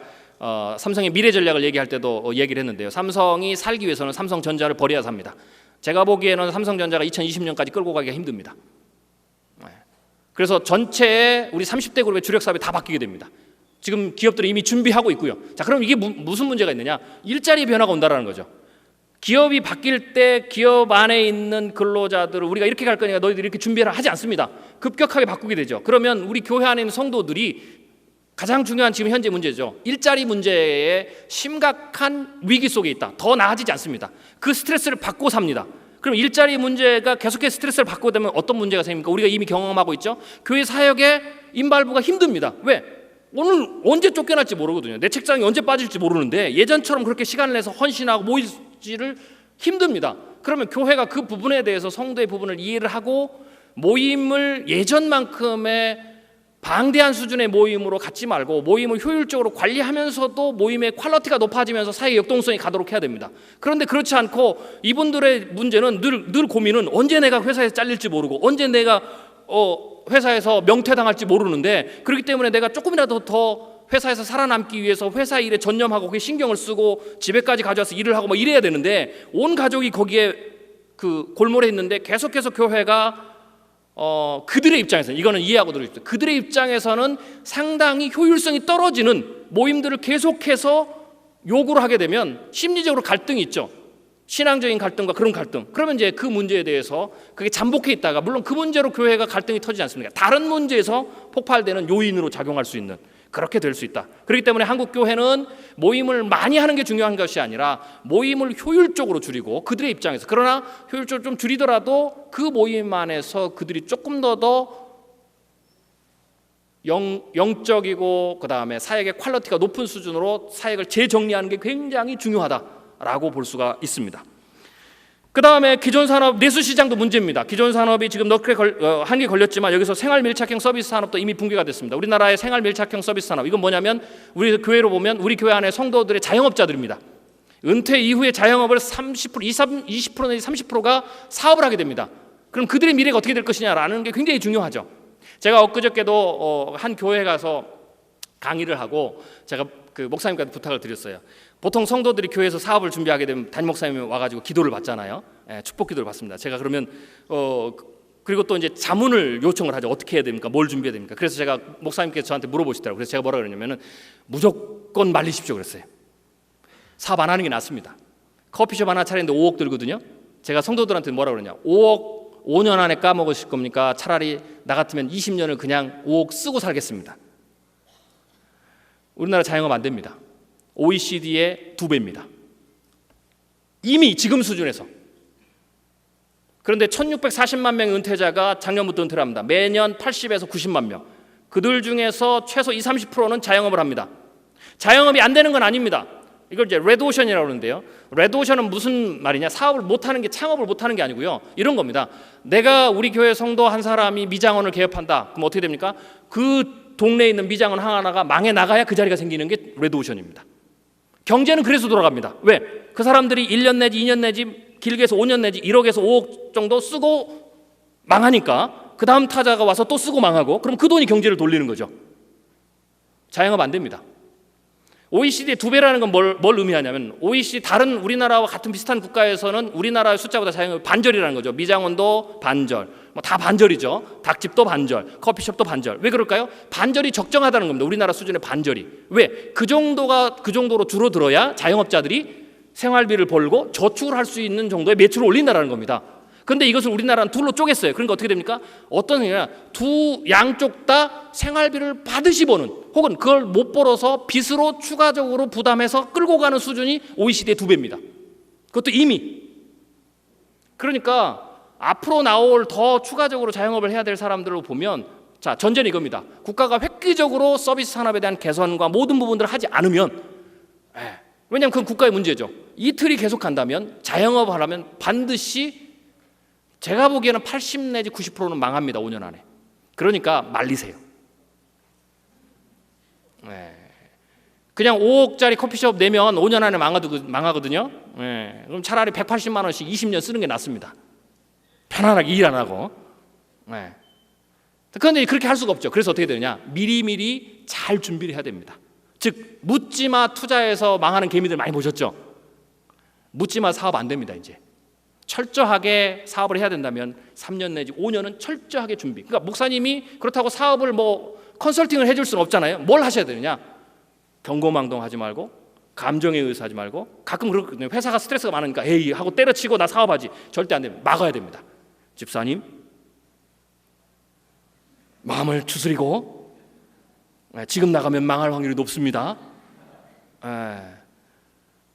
삼성의 미래 전략을 얘기할 때도 얘기를 했는데요. 삼성이 살기 위해서는 삼성전자를 버려야 삽니다. 제가 보기에는 삼성전자가 2020년까지 끌고 가기가 힘듭니다. 그래서 전체의 우리 30대 그룹의 주력 사업이 다 바뀌게 됩니다. 지금 기업들이 이미 준비하고 있고요. 자, 그럼 이게 무슨 문제가 있느냐? 일자리 변화가 온다라는 거죠. 기업이 바뀔 때 기업 안에 있는 근로자들을 우리가 이렇게 갈 거니까 너희들이 이렇게 준비해라 하지 않습니다. 급격하게 바꾸게 되죠. 그러면 우리 교회 안에 있는 성도들이 가장 중요한 지금 현재 문제죠. 일자리 문제에 심각한 위기 속에 있다. 더 나아지지 않습니다. 그 스트레스를 받고 삽니다. 그럼 일자리 문제가 계속해서 스트레스를 받고 되면 어떤 문제가 생깁니까? 우리가 이미 경험하고 있죠. 교회 사역의 인발부가 힘듭니다. 왜? 오늘 언제 쫓겨날지 모르거든요. 내 책상이 언제 빠질지 모르는데 예전처럼 그렇게 시간을 내서 헌신하고 모이지를 힘듭니다. 그러면 교회가 그 부분에 대해서 성도의 부분을 이해를 하고 모임을 예전만큼의 방대한 수준의 모임으로 갖지 말고 모임을 효율적으로 관리하면서도 모임의 퀄리티가 높아지면서 사회 역동성이 가도록 해야 됩니다. 그런데 그렇지 않고 이분들의 문제는 늘 고민은 언제 내가 회사에서 잘릴지 모르고 언제 내가 회사에서 명퇴당할지 모르는데, 그렇기 때문에 내가 조금이라도 더 회사에서 살아남기 위해서 회사 일에 전념하고 그게 신경을 쓰고 집에까지 가져와서 일을 하고 이래야 되는데 온 가족이 거기에 그 골몰해 있는데 계속해서 교회가 그들의 입장에서는, 이거는 이해하고 들으십시오. 그들의 입장에서는 상당히 효율성이 떨어지는 모임들을 계속해서 요구를 하게 되면 심리적으로 갈등이 있죠. 신앙적인 갈등과 그런 갈등. 그러면 이제 그 문제에 대해서 그게 잠복해 있다가, 물론 그 문제로 교회가 갈등이 터지지 않습니까? 다른 문제에서 폭발되는 요인으로 작용할 수 있는, 그렇게 될 수 있다. 그렇기 때문에 한국 교회는 모임을 많이 하는 게 중요한 것이 아니라 모임을 효율적으로 줄이고, 그들의 입장에서, 그러나 효율적으로 좀 줄이더라도 그 모임 안에서 그들이 조금 더 영적이고 그 다음에 사역의 퀄리티가 높은 수준으로 사역을 재정리하는 게 굉장히 중요하다라고 볼 수가 있습니다. 그 다음에 기존 산업 내수 시장도 문제입니다. 기존 산업이 지금 한개 걸렸지만 여기서 생활 밀착형 서비스 산업도 이미 붕괴가 됐습니다. 우리나라의 생활 밀착형 서비스 산업, 이건 뭐냐면 우리 교회로 보면 우리 교회 안에 성도들의 자영업자들입니다. 은퇴 이후에 자영업을 20% 내지 30%가 사업을 하게 됩니다. 그럼 그들의 미래가 어떻게 될 것이냐라는 게 굉장히 중요하죠. 제가 엊그저께도 한 교회에 가서 강의를 하고 제가 그 목사님께 부탁을 드렸어요. 보통 성도들이 교회에서 사업을 준비하게 되면 담임 목사님이 와가지고 기도를 받잖아요. 축복 기도를 받습니다. 제가 그러면 그리고 또 이제 자문을 요청을 하죠. 어떻게 해야 됩니까? 뭘 준비해야 됩니까? 그래서 제가 목사님께서 저한테 물어보시더라고요. 그래서 제가 뭐라 그러냐면은 무조건 말리십시오 그랬어요. 사업 안 하는 게 낫습니다. 커피숍 하나 차리는데 5억 들거든요. 제가 성도들한테 뭐라 그러냐? 5억 5년 안에 까먹으실 겁니까? 차라리 나 같으면 20년을 그냥 5억 쓰고 살겠습니다. 우리나라 자영업 안 됩니다. OECD의 2배입니다. 이미 지금 수준에서. 그런데 1640만 명의 은퇴자가 작년부터 은퇴를 합니다. 매년 80에서 90만 명. 그들 중에서 최소 20, 30%는 자영업을 합니다. 자영업이 안 되는 건 아닙니다. 이걸 이제 레드오션이라고 그러는데요. 레드오션은 무슨 말이냐? 사업을 못하는 게, 창업을 못하는 게 아니고요. 이런 겁니다. 내가 우리 교회 성도 한 사람이 미장원을 개업한다. 그럼 어떻게 됩니까? 그 동네에 있는 미장원 하나가 망해 나가야 그 자리가 생기는 게 레드오션입니다. 경제는 그래서 돌아갑니다. 왜? 그 사람들이 1년 내지 2년 내지 길게 해서 5년 내지 1억에서 5억 정도 쓰고 망하니까 그 다음 타자가 와서 또 쓰고 망하고, 그럼 그 돈이 경제를 돌리는 거죠. 자영업 안 됩니다. OECD의 2배라는 건 뭘 의미하냐면, OECD 다른 우리나라와 같은 비슷한 국가에서는 우리나라의 숫자보다 자영업이 반절이라는 거죠. 미장원도 반절, 다 반절이죠. 닭집도 반절, 커피숍도 반절. 왜 그럴까요? 반절이 적정하다는 겁니다. 우리나라 수준의 반절이. 왜? 그 정도로 줄어들어야 자영업자들이 생활비를 벌고 저축을 할 수 있는 정도의 매출을 올린다는 겁니다. 그런데 이것을 우리나라는 둘로 쪼갰어요. 그러니까 어떻게 됩니까? 어떤 얘기냐, 두 양쪽 다 생활비를 받으시 버는, 혹은 그걸 못 벌어서 빚으로 추가적으로 부담해서 끌고 가는 수준이 OECD의 2배입니다. 그것도 이미. 그러니까 앞으로 나올 더 추가적으로 자영업을 해야 될 사람들을 보면, 자, 전제는 이겁니다. 국가가 획기적으로 서비스 산업에 대한 개선과 모든 부분들을 하지 않으면, 왜냐하면 그건 국가의 문제죠. 이 틀이 계속한다면, 자영업을 하려면 반드시, 제가 보기에는 80 내지 90%는 망합니다. 5년 안에. 그러니까 말리세요. 그냥 5억짜리 커피숍 내면 5년 안에 망하거든요. 그럼 차라리 180만 원씩 20년 쓰는 게 낫습니다. 편안하게 일 안 하고. 그런데 그렇게 할 수가 없죠. 그래서 어떻게 되느냐, 미리미리 잘 준비를 해야 됩니다. 즉, 묻지마 투자해서 망하는 개미들 많이 보셨죠? 묻지마 사업 안 됩니다. 이제 철저하게 사업을 해야 된다면 3년 내지 5년은 철저하게 준비. 그러니까 목사님이 그렇다고 사업을 뭐 컨설팅을 해줄 수는 없잖아요. 뭘 하셔야 되느냐, 경고망동하지 말고, 감정에 의해서 하지 말고. 가끔 그렇거든요. 회사가 스트레스가 많으니까 에이 하고 때려치고 나 사업하지. 절대 안 됩니다. 막아야 됩니다. 집사님, 마음을 추스리고, 지금 나가면 망할 확률이 높습니다.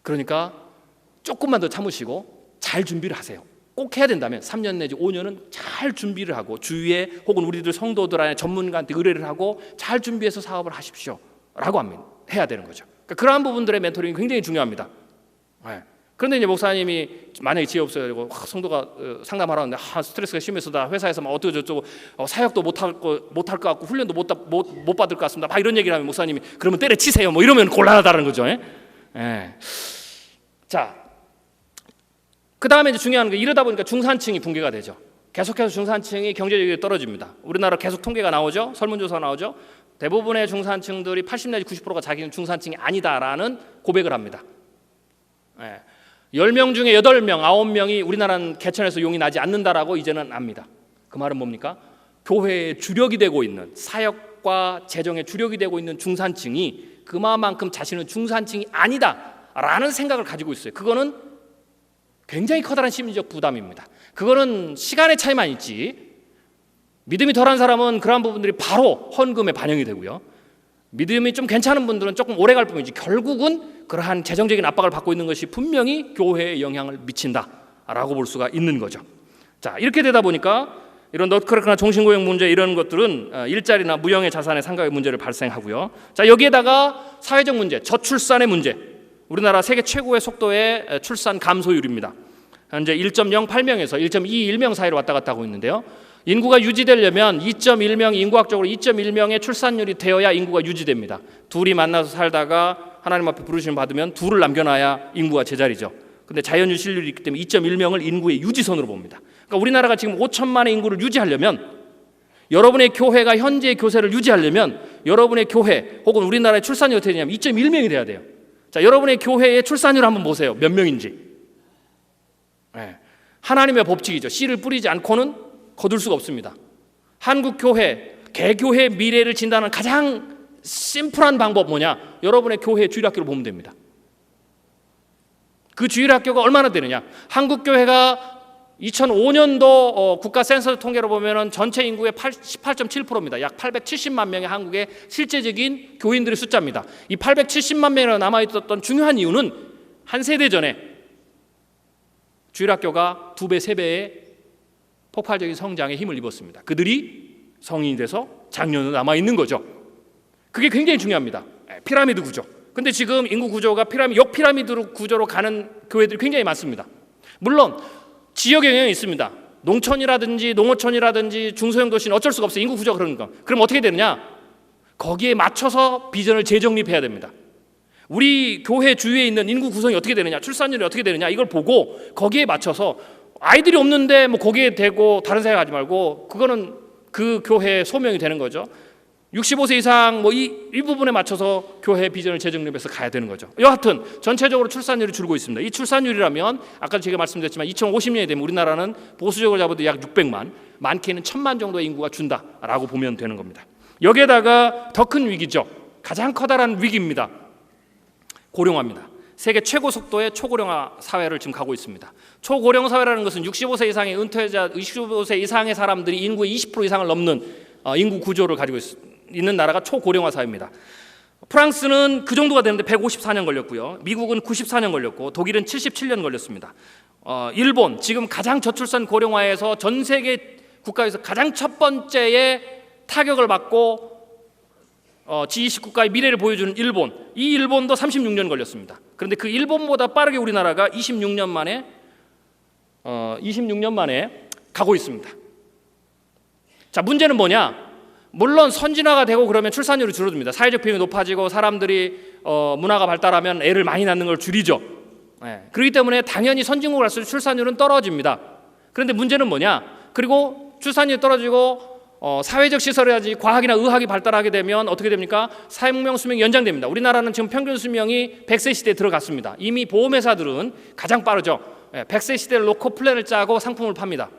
그러니까 조금만 더 참으시고 잘 준비를 하세요. 꼭 해야 된다면 3년 내지 5년은 잘 준비를 하고, 주위에 혹은 우리들 성도들 안에 전문가한테 의뢰를 하고 잘 준비해서 사업을 하십시오 라고 해야 되는 거죠. 그러니까 그러한 부분들의 멘토링이 굉장히 중요합니다. 그런데 이제 목사님이 만약에 지혜 없어요. 성도가 상담하러 왔는데 스트레스가 심해서 다 회사에서 막 어쩌고 저쩌고 사역도 못할 것 같고 훈련도 못 받을 것 같습니다. 막 이런 얘기를 하면 목사님이 그러면 때려치세요 뭐 이러면 곤란하다는 거죠. 자, 그 다음에 이제 중요한 게, 이러다 보니까 중산층이 붕괴가 되죠. 계속해서 중산층이 경제력이 떨어집니다. 우리나라 계속 통계가 나오죠. 설문조사 나오죠. 대부분의 중산층들이 80 내지 90%가 자기는 중산층이 아니다라는 고백을 합니다. 10명 중에 8명, 9명이 우리나라는 개천에서 용이 나지 않는다라고 이제는 압니다. 그 말은 뭡니까? 교회의 주력이 되고 있는, 사역과 재정의 주력이 되고 있는 중산층이 그만큼 자신은 중산층이 아니다라는 생각을 가지고 있어요. 그거는 굉장히 커다란 심리적 부담입니다. 그거는 시간의 차이만 있지, 믿음이 덜한 사람은 그러한 부분들이 바로 헌금에 반영이 되고요, 믿음이 좀 괜찮은 분들은 조금 오래 갈 뿐이지 결국은 그러한 재정적인 압박을 받고 있는 것이 분명히 교회에 영향을 미친다라고 볼 수가 있는 거죠. 자, 이렇게 되다 보니까 이런 너트크래커나 종신고용 문제, 이런 것들은 일자리나 무형의 자산의 상각의 문제를 발생하고요. 자, 여기에다가 사회적 문제, 저출산의 문제. 우리나라 세계 최고의 속도의 출산 감소율입니다. 현재 1.08명에서 1.21명 사이로 왔다 갔다 하고 있는데요. 인구가 유지되려면 2.1명, 인구학적으로 2.1명의 출산율이 되어야 인구가 유지됩니다. 둘이 만나서 살다가 하나님 앞에 부르심을 받으면 둘을 남겨놔야 인구가 제자리죠. 근데 자연유 실률이 있기 때문에 2.1명을 인구의 유지선으로 봅니다. 그러니까 우리나라가 지금 5천만의 인구를 유지하려면, 여러분의 교회가 현재의 교세를 유지하려면 여러분의 교회 혹은 우리나라의 출산율이 어떻게 되냐면 2.1명이 돼야 돼요. 자, 여러분의 교회의 출산율 한번 보세요. 몇 명인지. 하나님의 법칙이죠. 씨를 뿌리지 않고는 거둘 수가 없습니다. 한국 교회, 개교회 미래를 진단하는 가장 심플한 방법 뭐냐? 여러분의 교회 주일학교를 보면 됩니다. 그 주일학교가 얼마나 되느냐? 한국 교회가 2005년도 국가 센서 통계로 보면은 전체 인구의 18.7%입니다. 약 870만 명의 한국의 실제적인 교인들의 숫자입니다. 이 870만 명이나 남아있었던 중요한 이유는 한 세대 전에 주일학교가 2배, 3배의 폭발적인 성장에 힘을 입었습니다. 그들이 성인이 돼서 장년으로 남아있는 거죠. 그게 굉장히 중요합니다. 피라미드 구조. 근데 지금 인구 구조가 역피라미드 구조로 가는 교회들이 굉장히 많습니다. 물론 지역 영향이 있습니다. 농촌이라든지 농어촌이라든지 중소형 도시는 어쩔 수가 없어요. 인구 구조가 그러니까. 그럼 어떻게 되느냐? 거기에 맞춰서 비전을 재정립해야 됩니다. 우리 교회 주위에 있는 인구 구성이 어떻게 되느냐, 출산율이 어떻게 되느냐, 이걸 보고 거기에 맞춰서, 아이들이 없는데 뭐 거기에 대고 다른 생각하지 말고, 그거는 그 교회의 소명이 되는 거죠. 65세 이상 뭐 이 부분에 맞춰서 교회 비전을 재정립해서 가야 되는 거죠. 여하튼 전체적으로 출산율이 줄고 있습니다. 이 출산율이라면 아까 제가 말씀드렸지만 2050년이 되면 우리나라는 보수적으로 잡아도 약 600만, 많게는 1000만 정도의 인구가 준다라고 보면 되는 겁니다. 여기에다가 더 큰 위기죠. 가장 커다란 위기입니다. 고령화입니다. 세계 최고 속도의 초고령화 사회를 지금 가고 있습니다. 초고령 사회라는 것은 65세 이상의 은퇴자, 65세 이상의 사람들이 인구의 20% 이상을 넘는 인구 구조를 가지고 있는 나라가 초고령화 사회입니다. 프랑스는 그 정도가 되는데 154년 걸렸고요. 미국은 94년 걸렸고 독일은 77년 걸렸습니다. 일본 지금 가장 저출산 고령화에서 전 세계 국가에서 가장 첫 번째의 타격을 받고 G20 국가의 미래를 보여주는 일본, 이 일본도 36년 걸렸습니다. 그런데 그 일본보다 빠르게 우리나라가 26년 만에 가고 있습니다. 자, 문제는 뭐냐? 물론 선진화가 되고 그러면 출산율이 줄어듭니다. 사회적 비용이 높아지고 사람들이 문화가 발달하면 애를 많이 낳는 걸 줄이죠. 그렇기 때문에 당연히 선진국으로 갈수록 출산율은 떨어집니다. 그런데 문제는 뭐냐? 그리고 출산율이 떨어지고 사회적 시설이라든지 과학이나 의학이 발달하게 되면 어떻게 됩니까? 생명 수명이 연장됩니다. 우리나라는 지금 평균 수명이 100세 시대에 들어갔습니다. 이미 보험회사들은 가장 빠르죠. 100세 시대를 놓고 플랜을 짜고 상품을 팝니다.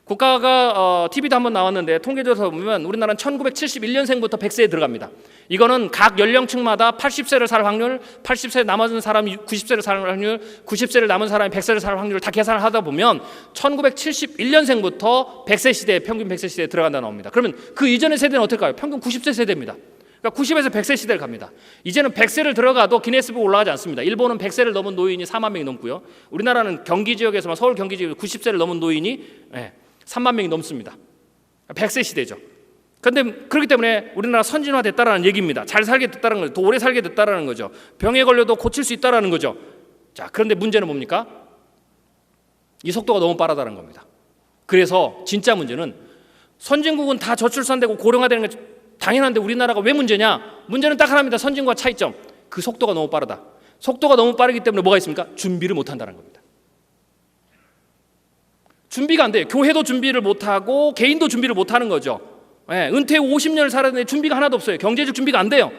국가가 TV도 한번 나왔는데 통계조사 보면 우리나라는 1971년생부터 100세에 들어갑니다. 이거는 각 연령층마다 80세를 살 확률, 80세 남은 사람이 90세를 살 확률, 90세를 남은 사람이 100세를 살 확률을 다 계산을 하다 보면 1971년생부터 100세 시대에 평균 100세 시대에 들어간다 나옵니다. 그러면 그 이전의 세대는 어떨까요? 평균 90세 세대입니다. 그러니까 90에서 100세 시대를 갑니다. 이제는 100세를 들어가도 기네스북 올라가지 않습니다. 일본은 100세를 넘은 노인이 4만 명이 넘고요. 우리나라는 경기 지역에서만 서울 경기 지역에서 90세를 넘은 노인이 3만 명이 넘습니다. 100세 시대죠. 그런데 그렇기 때문에 우리나라 선진화됐다라는 얘기입니다. 잘 살게 됐다는 거죠. 더 오래 살게 됐다라는 거죠. 병에 걸려도 고칠 수 있다라는 거죠. 자, 그런데 문제는 뭡니까? 이 속도가 너무 빠르다는 겁니다. 그래서 진짜 문제는 선진국은 다 저출산되고 고령화되는 게 당연한데 우리나라가 왜 문제냐? 문제는 딱 하나입니다. 선진국과 차이점. 그 속도가 너무 빠르다. 속도가 너무 빠르기 때문에 뭐가 있습니까? 준비를 못한다는 겁니다. 준비가 안 돼요. 교회도 준비를 못하고 개인도 준비를 못하는 거죠. 은퇴 후 50년을 살았는데 준비가 하나도 없어요. 경제적 준비가 안 돼요.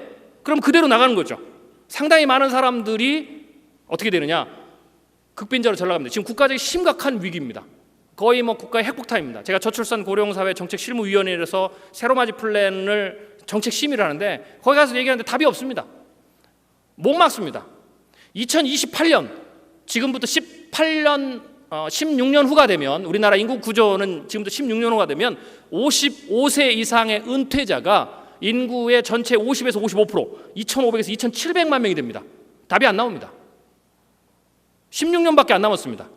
그럼 그대로 나가는 거죠. 상당히 많은 사람들이 어떻게 되느냐? 극빈자로 전락합니다. 지금 국가적인 심각한 위기입니다. 거의 국가의 핵폭탄입니다. 제가 저출산 고령사회 정책실무위원회에서 세로맞이 플랜을 정책 심의를 하는데 거기 가서 얘기하는데 답이 없습니다. 못 막습니다. 2028년 지금부터 16년 후가 되면 우리나라 인구 구조는 지금부터 16년 후가 되면 55세 이상의 은퇴자가 인구의 전체 50에서 55%, 2,500에서 2,700만 명이 됩니다. 답이 안 나옵니다. 16년밖에 안 남았습니다.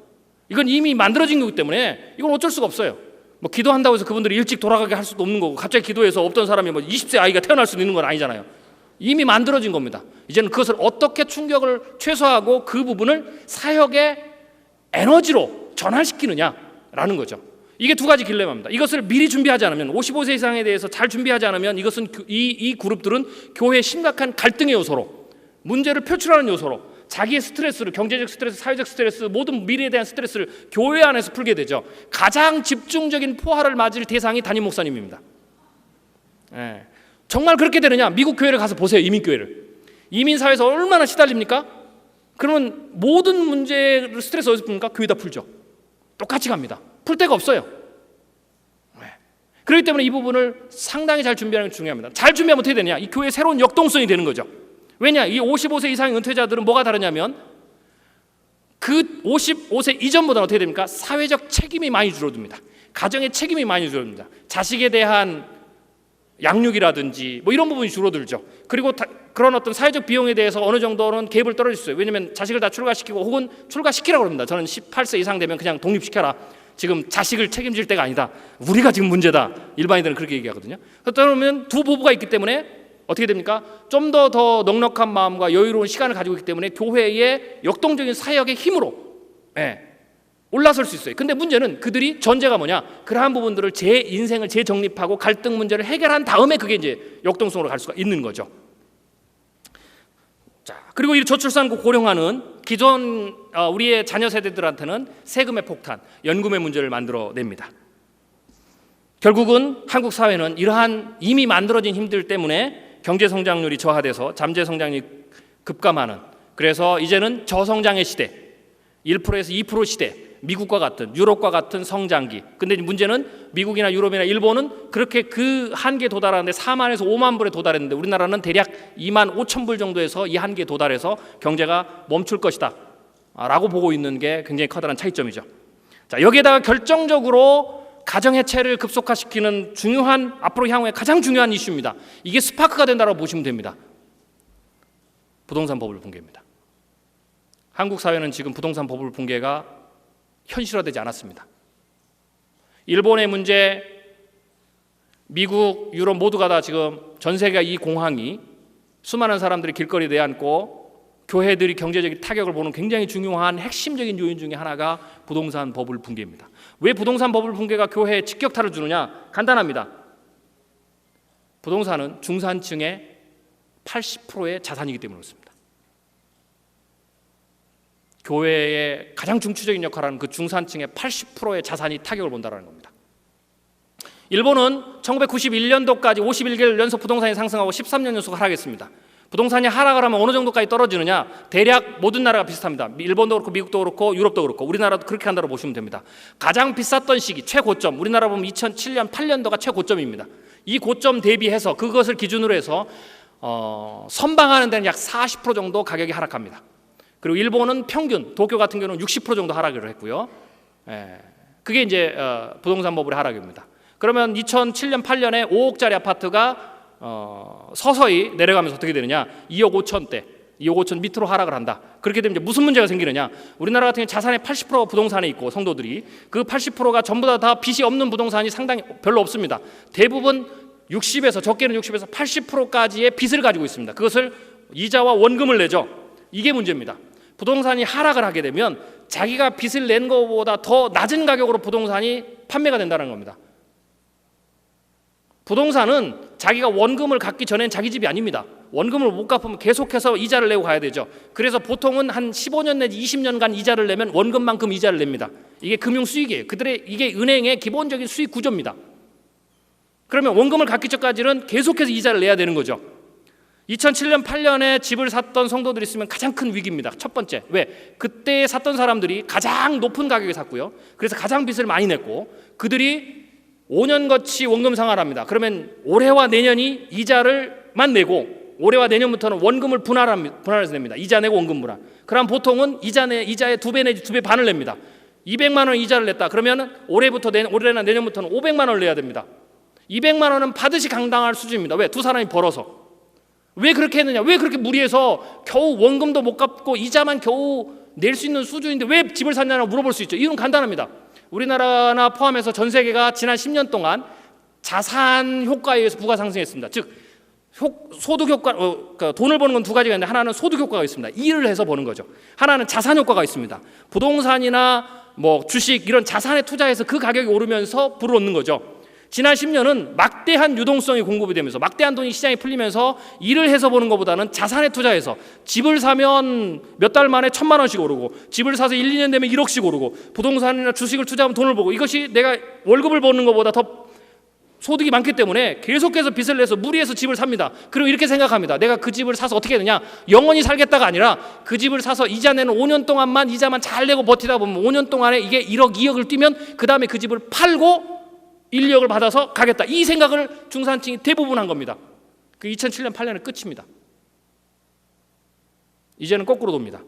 이건 이미 만들어진 거기 때문에 이건 어쩔 수가 없어요. 기도한다고 해서 그분들이 일찍 돌아가게 할 수도 없는 거고 갑자기 기도해서 없던 사람이 20세 아이가 태어날 수 있는 건 아니잖아요. 이미 만들어진 겁니다. 이제는 그것을 어떻게 충격을 최소화하고 그 부분을 사역의 에너지로 전환시키느냐라는 거죠. 이게 두 가지 딜레마입니다. 이것을 미리 준비하지 않으면 55세 이상에 대해서 잘 준비하지 않으면 이것은 이 그룹들은 교회의 심각한 갈등의 요소로 문제를 표출하는 요소로 자기의 스트레스를 경제적 스트레스, 사회적 스트레스, 모든 미래에 대한 스트레스를 교회 안에서 풀게 되죠. 가장 집중적인 포화를 맞을 대상이 담임 목사님입니다. 정말 그렇게 되느냐? 미국 교회를 가서 보세요. 이민교회를. 이민사회에서 얼마나 시달립니까? 그러면 모든 문제를 스트레스 어디서 풉니까? 교회다 풀죠. 똑같이 갑니다. 풀 데가 없어요. 그렇기 때문에 이 부분을 상당히 잘 준비하는 게 중요합니다. 잘 준비하면 어떻게 되냐? 이 교회의 새로운 역동성이 되는 거죠. 왜냐? 이 55세 이상의 은퇴자들은 뭐가 다르냐면 그 55세 이전보다는 어떻게 됩니까? 사회적 책임이 많이 줄어듭니다. 가정의 책임이 많이 줄어듭니다. 자식에 대한 양육이라든지 이런 부분이 줄어들죠. 그리고 그런 어떤 사회적 비용에 대해서 어느 정도는 갭을 떨어질 수 있어요. 왜냐하면 자식을 다 출가시키고 혹은 출가시키라고 합니다. 저는 18세 이상 되면 그냥 독립시켜라. 지금 자식을 책임질 때가 아니다. 우리가 지금 문제다. 일반인들은 그렇게 얘기하거든요. 그러면 두 부부가 있기 때문에 어떻게 됩니까? 좀 더 넉넉한 마음과 여유로운 시간을 가지고 있기 때문에 교회의 역동적인 사역의 힘으로 올라설 수 있어요. 근데 문제는 그들이 전제가 뭐냐? 그러한 부분들을 제 인생을 재정립하고 갈등 문제를 해결한 다음에 그게 이제 역동성으로 갈 수가 있는 거죠. 자, 그리고 이 저출산국 고령화는 기존 우리의 자녀 세대들한테는 세금의 폭탄, 연금의 문제를 만들어냅니다. 결국은 한국 사회는 이러한 이미 만들어진 힘들 때문에 경제 성장률이 저하돼서 잠재 성장률이 급감하는, 그래서 이제는 저성장의 시대, 1%에서 2% 시대, 미국과 같은 유럽과 같은 성장기. 근데 문제는 미국이나 유럽이나 일본은 그렇게 그 한계에 도달하는데 4만에서 5만 불에 도달했는데 우리나라는 대략 2만 5천 불 정도에서 이 한계에 도달해서 경제가 멈출 것이다 라고 보고 있는 게 굉장히 커다란 차이점이죠. 자, 여기에다가 결정적으로 가정 해체를 급속화시키는 중요한 앞으로 향후에 가장 중요한 이슈입니다. 이게 스파크가 된다고 보시면 됩니다. 부동산 버블 붕괴입니다. 한국 사회는 지금 부동산 버블 붕괴가 현실화되지 않았습니다. 일본의 문제, 미국, 유럽 모두가 다 지금 전 세계가 이 공황이 수많은 사람들이 길거리에 내앉고 교회들이 경제적인 타격을 보는 굉장히 중요한 핵심적인 요인 중에 하나가 부동산 버블 붕괴입니다. 왜 부동산 버블 붕괴가 교회에 직격탄을 주느냐? 간단합니다. 부동산은 중산층의 80%의 자산이기 때문에 그렇습니다. 교회의 가장 중추적인 역할을 하는 그 중산층의 80%의 자산이 타격을 본다는 겁니다. 일본은 1991년도까지 51개월 연속 부동산이 상승하고 13년 연속 하락했습니다. 부동산이 하락을 하면 어느 정도까지 떨어지느냐? 대략 모든 나라가 비슷합니다. 일본도 그렇고 미국도 그렇고 유럽도 그렇고 우리나라도 그렇게 한다고 보시면 됩니다. 가장 비쌌던 시기 최고점, 우리나라 보면 2007년 8년도가 최고점입니다. 이 고점 대비해서 그것을 기준으로 해서 선방하는 데는 약 40% 정도 가격이 하락합니다. 그리고 일본은 평균, 도쿄 같은 경우는 60% 정도 하락을 했고요. 그게 이제 부동산 버블의 하락입니다. 그러면 2007년 8년에 5억짜리 아파트가 서서히 내려가면서 어떻게 되느냐? 2억 5천대, 2억 5천 밑으로 하락을 한다. 그렇게 되면 이제 무슨 문제가 생기느냐? 우리나라 같은 경우 자산의 80%가 부동산에 있고 성도들이 그 80%가 전부 다 빚이 없는 부동산이 상당히 별로 없습니다. 대부분 60에서 적게는 60에서 80%까지의 빚을 가지고 있습니다. 그것을 이자와 원금을 내죠. 이게 문제입니다. 부동산이 하락을 하게 되면 자기가 빚을 낸 것보다 더 낮은 가격으로 부동산이 판매가 된다는 겁니다. 부동산은 자기가 원금을 갚기 전엔 자기 집이 아닙니다. 원금을 못 갚으면 계속해서 이자를 내고 가야 되죠. 그래서 보통은 한 15년 내지 20년간 이자를 내면 원금만큼 이자를 냅니다. 이게 금융 수익이에요. 이게 은행의 기본적인 수익 구조입니다. 그러면 원금을 갚기 전까지는 계속해서 이자를 내야 되는 거죠. 2007년 8년에 집을 샀던 성도들이 있으면 가장 큰 위기입니다. 첫 번째, 왜? 그때 샀던 사람들이 가장 높은 가격에 샀고요. 그래서 가장 빚을 많이 냈고 그들이 5년거치 원금 상환합니다. 그러면 올해와 내년이 이자를만 내고 올해와 내년부터는 원금을 분할해서 냅니다. 이자 내고 원금 분할. 그럼 보통은 이자의 2배 내지 2배 반을 냅니다. 200만 원 이자를 냈다. 그러면 올해나 내년부터는 500만 원을 내야 됩니다. 200만 원은 받으시 강당할 수준입니다. 왜? 두 사람이 벌어서. 왜 그렇게 했느냐? 왜 그렇게 무리해서 겨우 원금도 못 갚고 이자만 겨우 낼 수 있는 수준인데 왜 집을 샀냐고 물어볼 수 있죠. 이유는 간단합니다. 우리나라나 포함해서 전 세계가 지난 10년 동안 자산 효과에 의해서 부가 상승했습니다. 즉 소득 효과, 그러니까 돈을 버는 건 두 가지가 있는데 하나는 소득 효과가 있습니다. 일을 해서 버는 거죠. 하나는 자산 효과가 있습니다. 부동산이나 뭐 주식 이런 자산에 투자해서 그 가격이 오르면서 불을 얻는 거죠. 지난 10년은 막대한 유동성이 공급이 되면서 막대한 돈이 시장에 풀리면서 일을 해서 버는 것보다는 자산에 투자해서 집을 사면 몇 달 만에 1,000만 원씩 오르고 집을 사서 1, 2년 되면 1억씩 오르고 부동산이나 주식을 투자하면 돈을 벌고 이것이 내가 월급을 버는 것보다 더 소득이 많기 때문에 계속해서 빚을 내서 무리해서 집을 삽니다. 그리고 이렇게 생각합니다. 내가 그 집을 사서 어떻게 되냐? 영원히 살겠다가 아니라 그 집을 사서 이자 내는 5년 동안만 이자만 잘 내고 버티다 보면 5년 동안에 이게 1억, 2억을 뛰면 그 다음에 그 집을 팔고 1, 2억을 받아서 가겠다. 이 생각을 중산층이 대부분 한 겁니다. 그 2007년 8년의 끝입니다. 이제는 거꾸로 돕니다.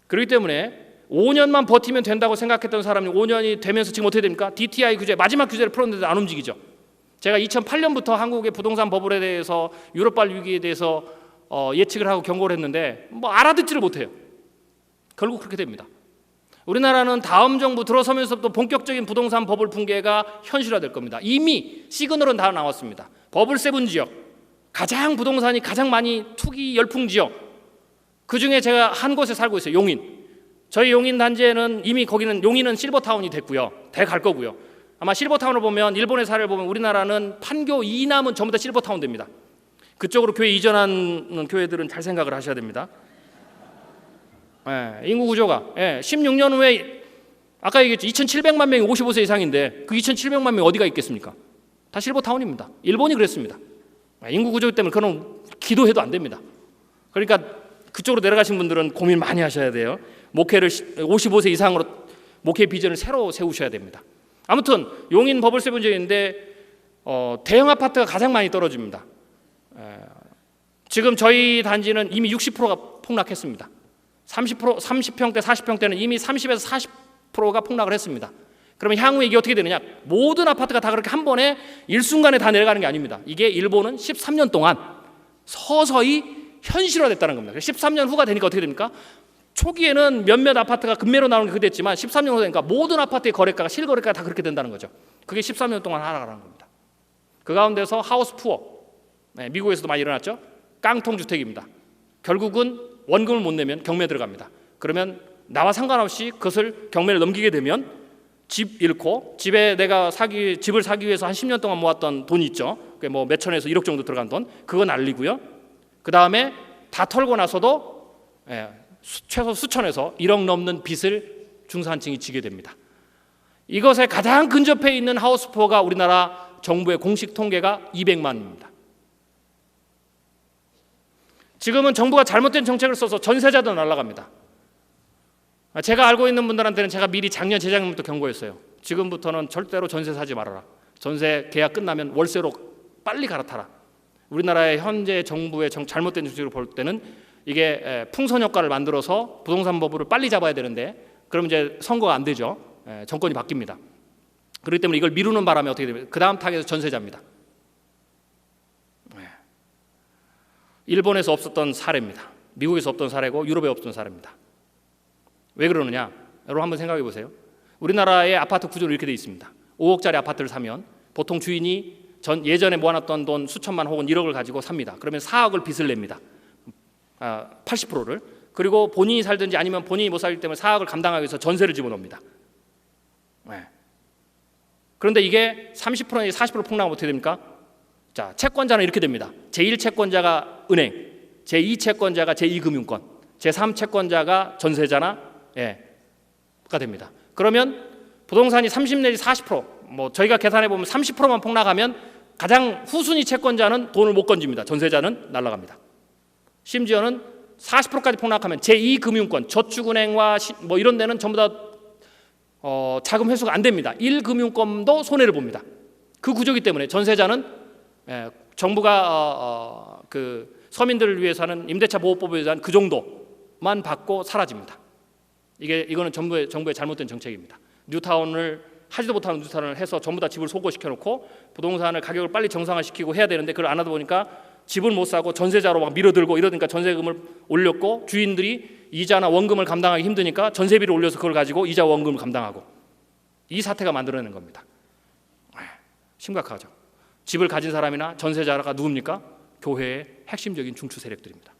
그렇기 때문에 5년만 버티면 된다고 생각했던 사람이 5년이 되면서 지금 어떻게 됩니까? DTI 규제, 마지막 규제를 풀었는데도 안 움직이죠. 제가 2008년부터 한국의 부동산 버블에 대해서 유럽발 위기에 대해서 예측을 하고 경고를 했는데 뭐 알아듣지를 못해요. 결국 그렇게 됩니다. 우리나라는 다음 정부 들어서면서부터 본격적인 부동산 버블 붕괴가 현실화될 겁니다. 이미 시그널은 다 나왔습니다. 버블 세븐 지역, 가장 부동산이 가장 많이 투기 열풍 지역, 그중에 제가 한 곳에 살고 있어요. 용인. 저희 용인 단지에는 이미 거기는 용인은 실버타운이 됐고요. 돼 갈 거고요. 아마 실버타운을 보면 일본의 사례를 보면 우리나라는 판교 이남은 전부 다 실버타운 됩니다. 그쪽으로 교회 이전하는 교회들은 잘 생각을 하셔야 됩니다. 인구 구조가 16년 후에 아까 얘기했죠. 2,700만 명이 55세 이상인데 그 2,700만 명이 어디가 있겠습니까? 다 실버타운입니다. 일본이 그랬습니다. 인구 구조 때문에 그런 기도해도 안 됩니다. 그러니까 그쪽으로 내려가신 분들은 고민 많이 하셔야 돼요. 목회를 55세 이상으로 목회 비전을 새로 세우셔야 됩니다. 아무튼 용인 버블 세븐제인데 대형 아파트가 가장 많이 떨어집니다. 지금 저희 단지는 이미 60%가 폭락했습니다. 30평대, 40평대는 이미 30에서 40%가 폭락을 했습니다. 그러면 향후에 이게 어떻게 되느냐? 모든 아파트가 다 그렇게 한 번에 일순간에 다 내려가는 게 아닙니다. 이게 일본은 13년 동안 서서히 현실화됐다는 겁니다. 13년 후가 되니까 어떻게 됩니까? 초기에는 몇몇 아파트가 급매로 나오는 게 그랬지만 13년 후 되니까 모든 아파트의 거래가가 실거래가가 다 그렇게 된다는 거죠. 그게 13년 동안 하락하는 겁니다. 그 가운데서 하우스 푸어, 미국에서도 많이 일어났죠. 깡통 주택입니다. 결국은 원금을 못 내면 경매 들어갑니다. 그러면 나와 상관없이 그것을 경매를 넘기게 되면 집 잃고 집에 내가 집을 사기 위해서 한 10년 동안 모았던 돈이 있죠. 그게 뭐 몇 천에서 1억 정도 들어간 돈, 그거 날리고요. 그 다음에 다 털고 나서도 최소 수천에서 1억 넘는 빚을 중산층이 지게 됩니다. 이것에 가장 근접해 있는 하우스푸어가 우리나라 정부의 공식 통계가 200만입니다. 지금은 정부가 잘못된 정책을 써서 전세자도 날아갑니다. 제가 알고 있는 분들한테는 제가 미리 작년, 재작년부터 경고했어요. 지금부터는 절대로 전세 사지 말아라. 전세 계약 끝나면 월세로 빨리 갈아타라. 우리나라의 현재 정부의 잘못된 정책을 볼 때는 이게 풍선 효과를 만들어서 부동산 버블을 빨리 잡아야 되는데 그럼 이제 선거가 안 되죠. 정권이 바뀝니다. 그렇기 때문에 이걸 미루는 바람에 어떻게 됩니까? 그 다음 타겟은 전세자입니다. 일본에서 없었던 사례입니다. 미국에서 없던 사례고 유럽에 없던 사례입니다. 왜 그러느냐? 여러분 한번 생각해 보세요. 우리나라의 아파트 구조는 이렇게 되어 있습니다. 5억짜리 아파트를 사면 보통 주인이 예전에 모아놨던 돈 수천만 혹은 1억을 가지고 삽니다. 그러면 4억을 빚을 냅니다. 80%를. 그리고 본인이 살든지 아니면 본인이 못 살기 때문에 4억을 감당하기 위해서 전세를 집어넣습니다. 그런데 이게 30%에서 40% 폭락하면 어떻게 됩니까? 자, 채권자는 이렇게 됩니다. 제1채권자가 은행, 제2채권자가 제2금융권, 제3채권자가 전세자나 가 됩니다. 그러면 부동산이 30 내지 40%, 뭐 저희가 계산해 보면 30%만 폭락하면 가장 후순위 채권자는 돈을 못 건집니다. 전세자는 날아갑니다. 심지어는 40%까지 폭락하면 제2금융권, 저축은행과 뭐 이런 데는 전부 다 자금 회수가 안 됩니다. 1금융권도 손해를 봅니다. 그 구조이기 때문에 전세자는 정부가 그 서민들을 위해서는 임대차 보호법에 의한 그 정도만 받고 사라집니다. 이거는 정부의 잘못된 정책입니다. 뉴타운을 하지도 못하는 뉴타운을 해서 전부 다 집을 소고시켜 놓고 부동산을 가격을 빨리 정상화시키고 해야 되는데 그걸 안 하다 보니까 집을 못 사고 전세자로 막 밀어들고 이러니까 전세금을 올렸고 주인들이 이자나 원금을 감당하기 힘드니까 전세비를 올려서 그걸 가지고 이자와 원금을 감당하고 이 사태가 만들어내는 겁니다. 심각하죠. 집을 가진 사람이나 전세자가 누굽니까? 교회의 핵심적인 중추 세력들입니다.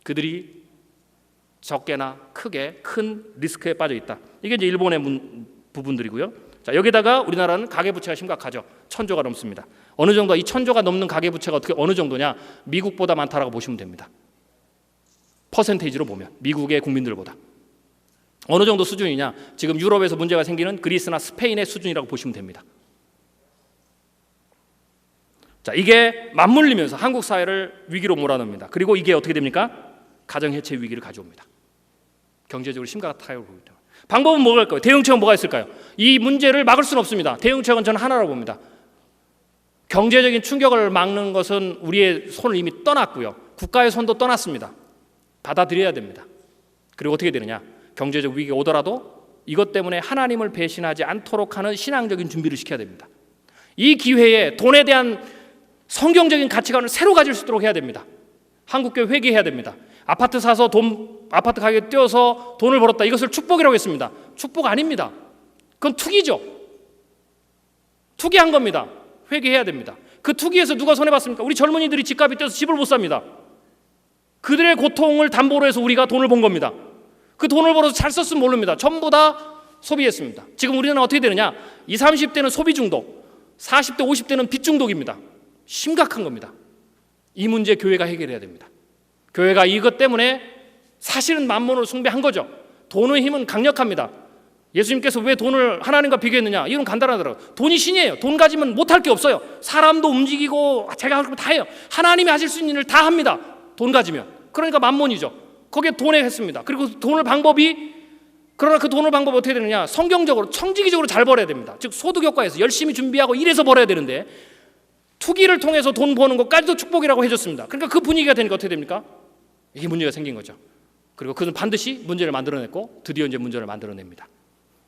그들이 적게나 크게 큰 리스크에 빠져 있다. 이게 이제 일본의 부분들이고요. 자, 여기다가 우리나라는 가계부채가 심각하죠. 1000조가 넘습니다. 어느 정도 이 1000조가 넘는 가계부채가 어느 정도냐? 미국보다 많다라고 보시면 됩니다. 퍼센테이지로 보면 미국의 국민들보다 어느 정도 수준이냐? 지금 유럽에서 문제가 생기는 그리스나 스페인의 수준이라고 보시면 됩니다. 자, 이게 맞물리면서 한국 사회를 위기로 몰아넣습니다. 그리고 이게 어떻게 됩니까? 가정 해체 위기를 가져옵니다. 경제적으로 심각한 타격을 보기 때문에. 방법은 뭐가 있을까요? 대응책은 뭐가 있을까요? 이 문제를 막을 수는 없습니다. 대응책은 저는 하나라고 봅니다. 경제적인 충격을 막는 것은 우리의 손을 이미 떠났고요. 국가의 손도 떠났습니다. 받아들여야 됩니다. 그리고 어떻게 되느냐? 경제적 위기가 오더라도 이것 때문에 하나님을 배신하지 않도록 하는 신앙적인 준비를 시켜야 됩니다. 이 기회에 돈에 대한 성경적인 가치관을 새로 가질 수 있도록 해야 됩니다. 한국교회 회개해야 됩니다. 아파트 사서 아파트 가격에 뛰어서 돈을 벌었다. 이것을 축복이라고 했습니다. 축복 아닙니다. 그건 투기죠. 투기한 겁니다. 회개해야 됩니다. 그 투기에서 누가 손해봤습니까? 우리 젊은이들이 집값이 뛰어서 집을 못 삽니다. 그들의 고통을 담보로 해서 우리가 돈을 번 겁니다. 그 돈을 벌어서 잘 썼으면 모릅니다. 전부 다 소비했습니다. 지금 우리는 어떻게 되느냐? 20, 30대는 소비 중독, 40대, 50대는 빚 중독입니다. 심각한 겁니다. 이 문제 교회가 해결해야 됩니다. 교회가 이것 때문에 사실은 만몬을 숭배한 거죠. 돈의 힘은 강력합니다. 예수님께서 왜 돈을 하나님과 비교했느냐? 이건 간단하더라고요. 돈이 신이에요. 돈 가지면 못할 게 없어요. 사람도 움직이고 제가 할 거 다 해요. 하나님이 하실 수 있는 일을 다 합니다. 돈 가지면. 그러니까 만몬이죠. 거기에 돈에 했습니다. 그리고 돈을 방법이 그러나 그 돈을 방법이 어떻게 되느냐? 성경적으로 청지기적으로 잘 벌어야 됩니다. 즉 소득 효과에서 열심히 준비하고 일해서 벌어야 되는데 투기를 통해서 돈 버는 것까지도 축복이라고 해줬습니다. 그러니까 그 분위기가 되니까 어떻게 됩니까? 이게 문제가 생긴 거죠. 그리고 그는 반드시 문제를 만들어냈고 드디어 이제 문제를 만들어냅니다.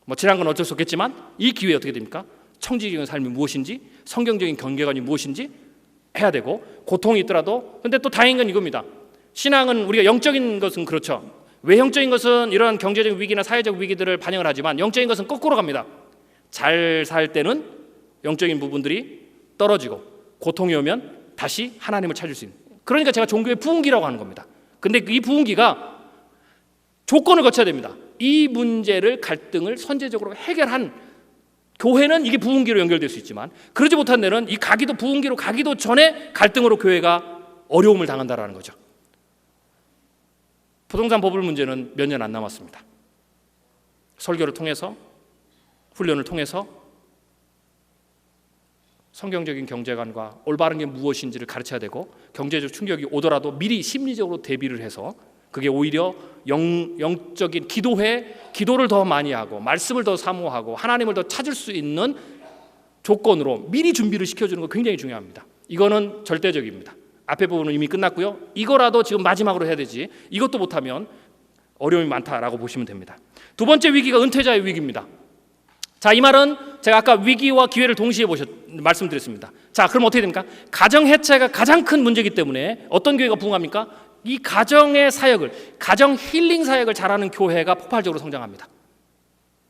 뭐 지난 건 어쩔 수 없겠지만 이 기회에 어떻게 됩니까? 청지기적인 삶이 무엇인지, 성경적인 경계관이 무엇인지 해야 되고, 고통이 있더라도. 근데 또 다행인 건 이겁니다. 신앙은 우리가 영적인 것은 그렇죠. 외형적인 것은 이러한 경제적 위기나 사회적 위기들을 반영을 하지만 영적인 것은 거꾸로 갑니다. 잘 살 때는 영적인 부분들이 떨어지고 고통이 오면 다시 하나님을 찾을 수 있는, 그러니까 제가 종교의 부흥기라고 하는 겁니다. 근데 이 부흥기가 조건을 거쳐야 됩니다. 이 문제를, 갈등을 선제적으로 해결한 교회는 이게 부흥기로 연결될 수 있지만, 그러지 못한 데는 이 가기도, 부흥기로 가기도 전에 갈등으로 교회가 어려움을 당한다라는 거죠. 부동산 버블 문제는 몇 년 안 남았습니다. 설교를 통해서, 훈련을 통해서 성경적인 경제관과 올바른 게 무엇인지를 가르쳐야 되고, 경제적 충격이 오더라도 미리 심리적으로 대비를 해서, 그게 오히려 영적인 기도를 더 많이 하고 말씀을 더 사모하고 하나님을 더 찾을 수 있는 조건으로 미리 준비를 시켜주는 거 굉장히 중요합니다. 이거는 절대적입니다. 앞에 부분은 이미 끝났고요. 이거라도 지금 마지막으로 해야 되지, 이것도 못하면 어려움이 많다라고 보시면 됩니다. 두 번째 위기가 은퇴자의 위기입니다. 자, 이 말은 제가 아까 위기와 기회를 동시에 말씀드렸습니다. 자, 그럼 어떻게 됩니까? 가정 해체가 가장 큰 문제이기 때문에 어떤 교회가 부흥합니까? 이 가정의 사역을, 가정 힐링 사역을 잘하는 교회가 폭발적으로 성장합니다.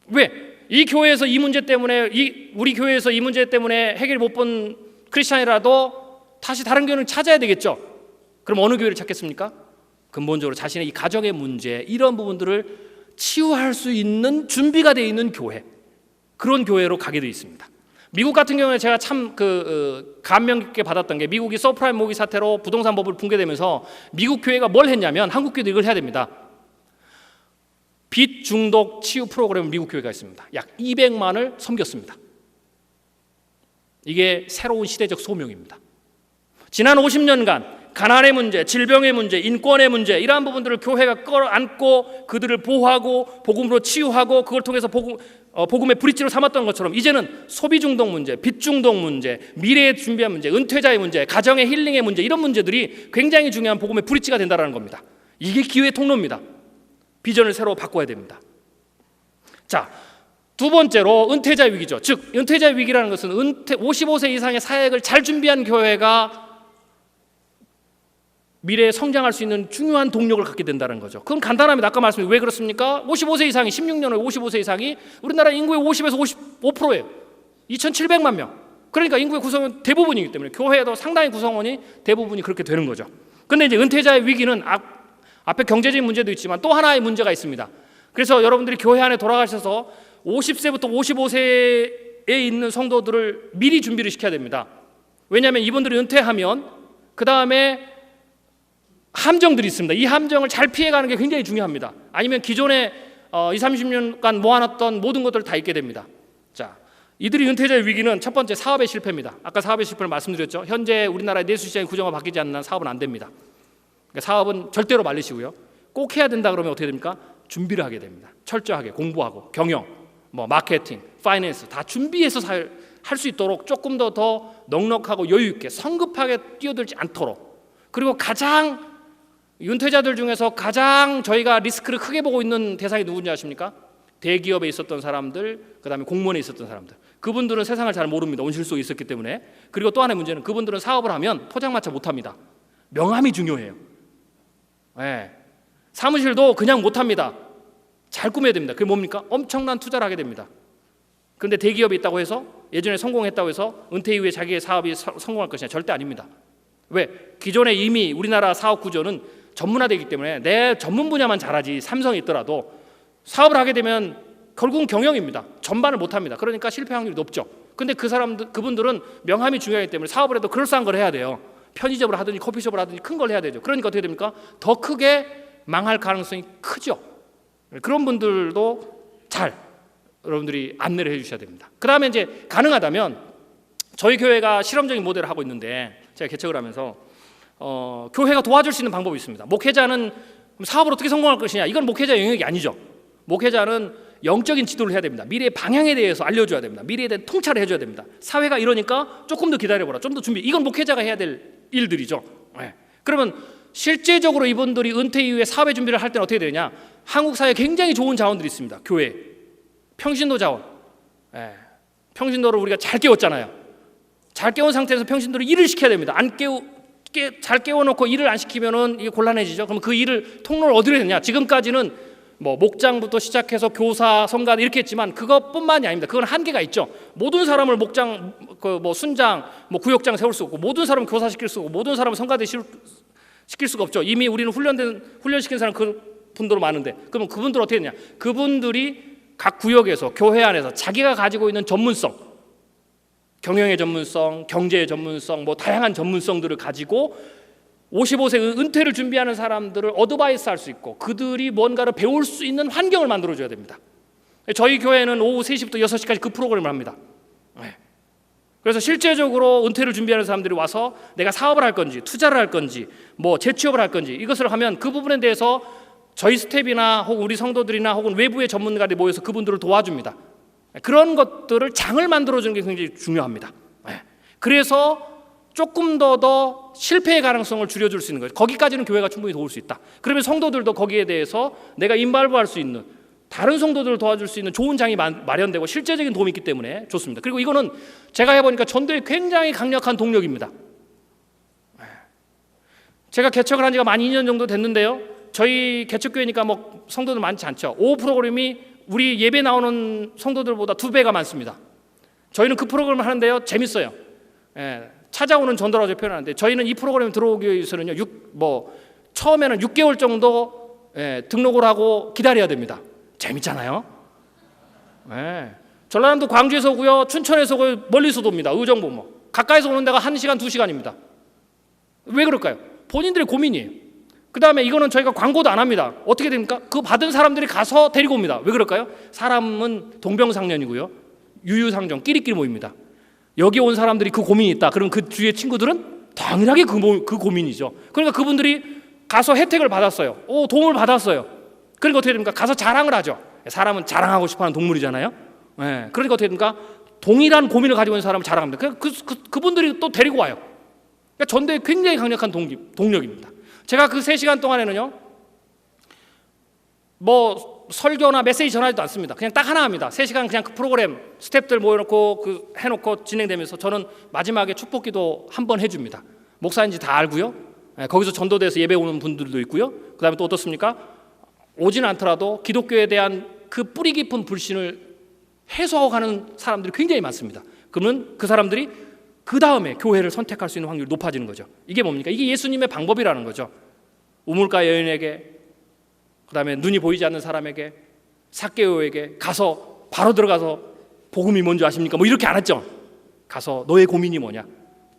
왜? 이 교회에서 이 문제 때문에, 우리 교회에서 이 문제 때문에 해결 못 본 크리스찬이라도 다시 다른 교회를 찾아야 되겠죠. 그럼 어느 교회를 찾겠습니까? 근본적으로 자신의 이 가정의 문제, 이런 부분들을 치유할 수 있는 준비가 되어 있는 교회, 그런 교회로 가게 되어 있습니다. 미국 같은 경우에 제가 참 감명 깊게 받았던 게, 미국이 서프라임 모기 사태로 부동산 버블 붕괴되면서 미국 교회가 뭘 했냐면, 한국 교회도 이걸 해야 됩니다. 빚 중독 치유 프로그램을 미국 교회가 있습니다. 약 200만을 섬겼습니다. 이게 새로운 시대적 소명입니다. 지난 50년간 가난의 문제, 질병의 문제, 인권의 문제, 이러한 부분들을 교회가 끌어안고 그들을 보호하고 복음으로 치유하고 그걸 통해서 복음의 브릿지로 삼았던 것처럼, 이제는 소비 중독 문제, 빚 중독 문제, 미래에 준비한 문제, 은퇴자의 문제, 가정의 힐링의 문제, 이런 문제들이 굉장히 중요한 복음의 브릿지가 된다는 겁니다. 이게 기회의 통로입니다. 비전을 새로 바꿔야 됩니다. 자, 두 번째로 은퇴자의 위기죠. 즉 은퇴자의 위기라는 것은 55세 이상의 사역을 잘 준비한 교회가 미래에 성장할 수 있는 중요한 동력을 갖게 된다는 거죠. 그건 간단합니다. 아까 말씀드린, 왜 그렇습니까? 55세 이상이, 16년 후에 55세 이상이 우리나라 인구의 50에서 55%예요. 2,700만 명. 그러니까 인구의 구성원 대부분이기 때문에 교회도 상당히 구성원이 대부분이 그렇게 되는 거죠. 근데 이제 은퇴자의 위기는 앞에 경제적인 문제도 있지만 또 하나의 문제가 있습니다. 그래서 여러분들이 교회 안에 돌아가셔서 50세부터 55세에 있는 성도들을 미리 준비를 시켜야 됩니다. 왜냐하면 이분들이 은퇴하면 그 다음에 함정들이 있습니다. 이 함정을 잘 피해가는 게 굉장히 중요합니다. 아니면 기존에 20, 30년간 모아놨던 모든 것들을 다 잃게 됩니다. 자, 이들이 은퇴자의 위기는 첫 번째 사업의 실패입니다. 아까 사업의 실패를 말씀드렸죠. 현재 우리나라의 내수시장의 구조가 바뀌지 않는 한 사업은 안 됩니다. 그러니까 사업은 절대로 말리시고요. 꼭 해야 된다 그러면 어떻게 됩니까? 준비를 하게 됩니다. 철저하게 공부하고 경영, 마케팅, 파이낸스 다 준비해서 할 수 있도록 조금 더 넉넉하고 여유 있게 성급하게 뛰어들지 않도록. 그리고 가장 은퇴자들 중에서 가장 저희가 리스크를 크게 보고 있는 대상이 누군지 아십니까? 대기업에 있었던 사람들, 그 다음에 공무원에 있었던 사람들. 그분들은 세상을 잘 모릅니다. 온실 속에 있었기 때문에. 그리고 또 하나의 문제는 그분들은 사업을 하면 포장마차 못합니다. 명함이 중요해요. 네. 사무실도 그냥 못합니다. 잘 꾸며야 됩니다. 그게 뭡니까? 엄청난 투자를 하게 됩니다. 그런데 대기업에 있다고 해서, 예전에 성공했다고 해서 은퇴 이후에 자기의 사업이 성공할 것이냐? 절대 아닙니다. 왜? 기존에 이미 우리나라 사업 구조는 전문화되기 때문에 내 전문 분야만 잘하지, 삼성이 있더라도 사업을 하게 되면 결국은 경영입니다. 전반을 못합니다. 그러니까 실패 확률이 높죠. 근데 그분들은 명함이 중요하기 때문에 사업을 해도 그럴싸한 걸 해야 돼요. 편의점을 하든지 커피숍을 하든지 큰 걸 해야 되죠. 그러니까 어떻게 됩니까? 더 크게 망할 가능성이 크죠. 그런 분들도 잘 여러분들이 안내를 해주셔야 됩니다. 그 다음에 이제 가능하다면 저희 교회가 실험적인 모델을 하고 있는데, 제가 개척을 하면서 교회가 도와줄 수 있는 방법이 있습니다. 목회자는 사업을 어떻게 성공할 것이냐, 이건 목회자 영역이 아니죠. 목회자는 영적인 지도를 해야 됩니다. 미래의 방향에 대해서 알려줘야 됩니다. 미래에 대한 통찰을 해줘야 됩니다. 사회가 이러니까 조금 더 기다려보라, 좀 더 준비. 이건 목회자가 해야 될 일들이죠. 그러면 실제적으로 이분들이 은퇴 이후에 사회 준비를 할 때는 어떻게 되느냐? 한국 사회에 굉장히 좋은 자원들이 있습니다. 교회, 평신도 자원. 평신도를 우리가 잘 깨웠잖아요. 잘 깨운 상태에서 평신도를 일을 시켜야 됩니다. 잘 깨워놓고 일을 안 시키면은 이게 곤란해지죠. 그럼 그 일을 통로를 어디로 했냐? 지금까지는 뭐 목장부터 시작해서 교사, 성가 이렇게 했지만 그것뿐만이 아닙니다. 그건 한계가 있죠. 모든 사람을 목장, 순장, 구역장 세울 수 없고, 모든 사람을 교사시킬 수 없고, 모든 사람을 성가대 시킬 수가 없죠. 이미 우리는 훈련시킨 사람 그 분들로 많은데, 그러면 그분들 어떻게 했냐? 그분들이 각 구역에서, 교회 안에서 자기가 가지고 있는 전문성, 경영의 전문성, 경제의 전문성, 다양한 전문성들을 가지고 55세 은퇴를 준비하는 사람들을 어드바이스 할 수 있고, 그들이 뭔가를 배울 수 있는 환경을 만들어줘야 됩니다. 저희 교회는 오후 3시부터 6시까지 그 프로그램을 합니다. 그래서 실제적으로 은퇴를 준비하는 사람들이 와서 내가 사업을 할 건지, 투자를 할 건지, 재취업을 할 건지, 이것을 하면 그 부분에 대해서 저희 스텝이나 혹은 우리 성도들이나 혹은 외부의 전문가들이 모여서 그분들을 도와줍니다. 그런 것들을 장을 만들어주는 게 굉장히 중요합니다. 그래서 조금 더 실패의 가능성을 줄여줄 수 있는 거예요. 거기까지는 교회가 충분히 도울 수 있다. 그러면 성도들도 거기에 대해서 내가 인발부할 수 있는, 다른 성도들을 도와줄 수 있는 좋은 장이 마련되고 실제적인 도움이 있기 때문에 좋습니다. 그리고 이거는 제가 해보니까 전도에 굉장히 강력한 동력입니다. 제가 개척을 한 지가 만 2년 정도 됐는데요, 저희 개척교회니까 성도들 많지 않죠. 오후 프로그램이 우리 예배 나오는 성도들보다 2배가 많습니다. 저희는 그 프로그램을 하는데요, 재밌어요. 찾아오는 전도라고 표현하는데, 저희는 이 프로그램 들어오기 위해서는요, 처음에는 6개월 정도 등록을 하고 기다려야 됩니다. 재밌잖아요. 전라남도 광주에서 오고요, 춘천에서 오고요, 멀리서도 옵니다. 의정부 가까이서 오는 데가 1시간, 2시간입니다. 왜 그럴까요? 본인들의 고민이에요. 그 다음에 이거는 저희가 광고도 안 합니다. 어떻게 됩니까? 그 받은 사람들이 가서 데리고 옵니다. 왜 그럴까요? 사람은 동병상련이고요, 유유상종, 끼리끼리 모입니다. 여기 온 사람들이 그 고민이 있다. 그럼 그 주위의 친구들은 당연하게 그 고민이죠. 그러니까 그분들이 가서 혜택을 받았어요. 도움을 받았어요. 그러니까 어떻게 됩니까? 가서 자랑을 하죠. 사람은 자랑하고 싶어하는 동물이잖아요. 그러니까 어떻게 됩니까? 동일한 고민을 가지고 있는 사람을 자랑합니다. 그분들이 또 데리고 와요. 그러니까 전도에 굉장히 강력한 동력입니다. 제가 그 3시간 동안에는요, 설교나 메시지 전하지도 않습니다. 그냥 딱 하나 합니다. 3시간 그냥 그 프로그램 스태프들 모여놓고 해놓고 진행되면서 저는 마지막에 축복기도 한번 해줍니다. 목사인지 다 알고요. 거기서 전도돼서 예배 오는 분들도 있고요. 그 다음에 또 어떻습니까? 오진 않더라도 기독교에 대한 그 뿌리 깊은 불신을 해소하고 가는 사람들이 굉장히 많습니다. 그러면 그 사람들이 그 다음에 교회를 선택할 수 있는 확률이 높아지는 거죠. 이게 뭡니까? 이게 예수님의 방법이라는 거죠. 우물가 여인에게, 그 다음에 눈이 보이지 않는 사람에게, 삭개오에게 가서 바로 들어가서 복음이 뭔지 아십니까? 이렇게 안 했죠. 가서 너의 고민이 뭐냐?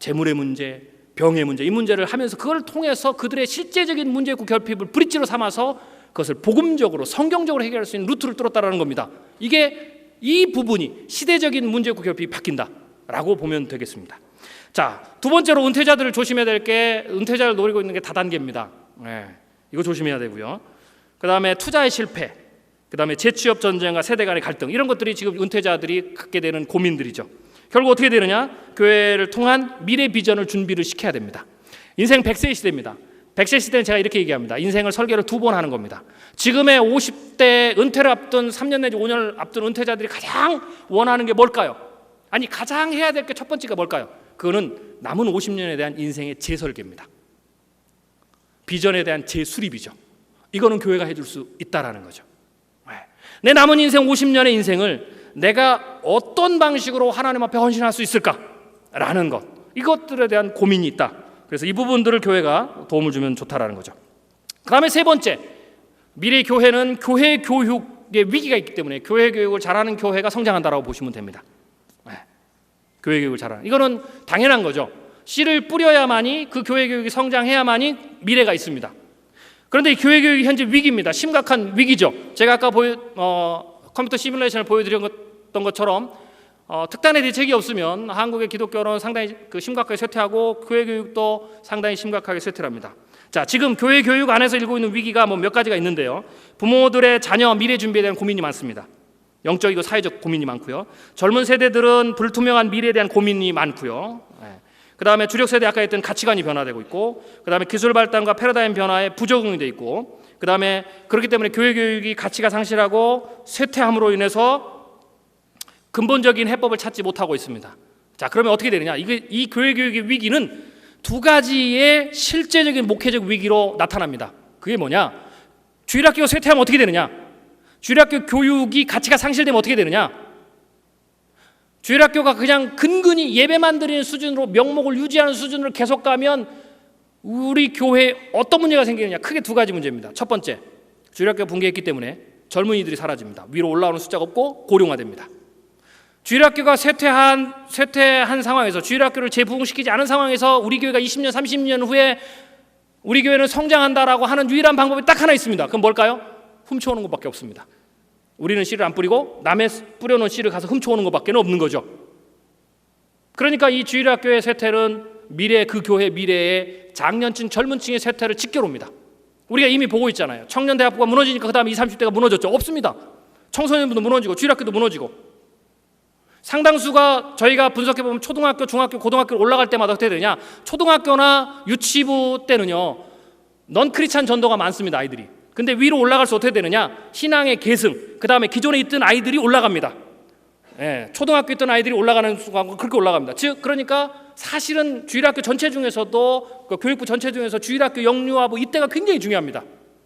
재물의 문제, 병의 문제, 이 문제를 하면서 그걸 통해서 그들의 실제적인 문제고 결핍을 브릿지로 삼아서 그것을 복음적으로, 성경적으로 해결할 수 있는 루트를 뚫었다라는 겁니다. 이 부분이 시대적인 문제고 결핍이 바뀐다라고 보면 되겠습니다. 자, 두 번째로 은퇴자들을 조심해야 될 게, 은퇴자를 노리고 있는 게 다단계입니다. 이거 조심해야 되고요. 그 다음에 투자의 실패, 그 다음에 재취업 전쟁과 세대 간의 갈등, 이런 것들이 지금 은퇴자들이 갖게 되는 고민들이죠. 결국 어떻게 되느냐? 교회를 통한 미래 비전을 준비를 시켜야 됩니다. 인생 100세 시대입니다. 100세 시대는 제가 이렇게 얘기합니다. 인생을 설계를 2번 하는 겁니다. 지금의 50대 은퇴를 앞둔 3년 내지 5년을 앞둔 은퇴자들이 가장 원하는 게 뭘까요? 아니, 가장 해야 될 게 첫 번째가 뭘까요? 그거는 남은 50년에 대한 인생의 재설계입니다. 비전에 대한 재수립이죠. 이거는 교회가 해줄 수 있다라는 거죠. 내 남은 인생 50년의 인생을 내가 어떤 방식으로 하나님 앞에 헌신할 수 있을까라는 것, 이것들에 대한 고민이 있다. 그래서 이 부분들을 교회가 도움을 주면 좋다라는 거죠. 그 다음에 세 번째, 미래 교회는 교회 교육의 위기가 있기 때문에 교회 교육을 잘하는 교회가 성장한다라고 보시면 됩니다. 교회 교육을 잘하는, 이거는 당연한 거죠. 씨를 뿌려야만이, 그 교회 교육이 성장해야만이 미래가 있습니다. 그런데 이 교회 교육이 현재 위기입니다. 심각한 위기죠. 제가 아까 컴퓨터 시뮬레이션을 보여드렸던 것처럼 특단의 대책이 없으면 한국의 기독교는 상당히 심각하게 쇠퇴하고 교회 교육도 상당히 심각하게 쇠퇴합니다. 자, 지금 교회 교육 안에서 일고 있는 위기가 뭐 몇 가지가 있는데요. 부모들의 자녀 미래 준비에 대한 고민이 많습니다. 영적이고 사회적 고민이 많고요. 젊은 세대들은 불투명한 미래에 대한 고민이 많고요. 그 다음에 주력 세대 아까 했던 가치관이 변화되고 있고, 그 다음에 기술 발달과 패러다임 변화에 부적응이 돼 있고, 그 다음에 그렇기 때문에 교회 교육이 가치가 상실하고 쇠퇴함으로 인해서 근본적인 해법을 찾지 못하고 있습니다. 자, 그러면 어떻게 되느냐? 이 교회 교육의 위기는 두 가지의 실제적인 목회적 위기로 나타납니다. 그게 뭐냐? 주일학교가 쇠퇴하면 어떻게 되느냐? 주일학교 교육이 가치가 상실되면 어떻게 되느냐? 주일학교가 그냥 근근히 예배만 드리는 수준으로 명목을 유지하는 수준으로 계속 가면 우리 교회에 어떤 문제가 생기느냐? 크게 두 가지 문제입니다. 첫 번째, 주일학교가 붕괴했기 때문에 젊은이들이 사라집니다. 위로 올라오는 숫자가 없고 고령화됩니다. 주일학교가 쇠퇴한 상황에서, 주일학교를 재부흥시키지 않은 상황에서 우리 교회가 20년, 30년 후에 우리 교회는 성장한다라고 하는 유일한 방법이 딱 하나 있습니다. 그럼 뭘까요? 훔쳐오는 것밖에 없습니다. 우리는 씨를 안 뿌리고 남의 뿌려놓은 씨를 가서 훔쳐오는 것밖에 없는 거죠. 그러니까 이 주일학교의 쇠퇴는 그 교회 미래의 장년층, 젊은층의 쇠퇴를 직결합니다. 우리가 이미 보고 있잖아요. 청년대학부가 무너지니까 그 다음에 20, 30대가 무너졌죠. 없습니다. 청소년부도 무너지고 주일학교도 무너지고, 상당수가 저희가 분석해보면 초등학교, 중학교, 고등학교 올라갈 때마다 어떻게 되냐? 초등학교나 유치부 때는요, 넌 크리스찬 전도가 많습니다. 아이들이. 근데 위로 올라갈수록 어떻게 되느냐? 신앙의 계승, 그 다음에 기존에 있던 아이들이 올라갑니다. 초등학교 있던 아이들이 올라가는 순간 그렇게 올라갑니다. 즉, 그러니까 사실은 주일학교 전체 중에서도, 그 교육부 전체 중에서 주일학교 영유아부 이때가 굉장히 중요합니다.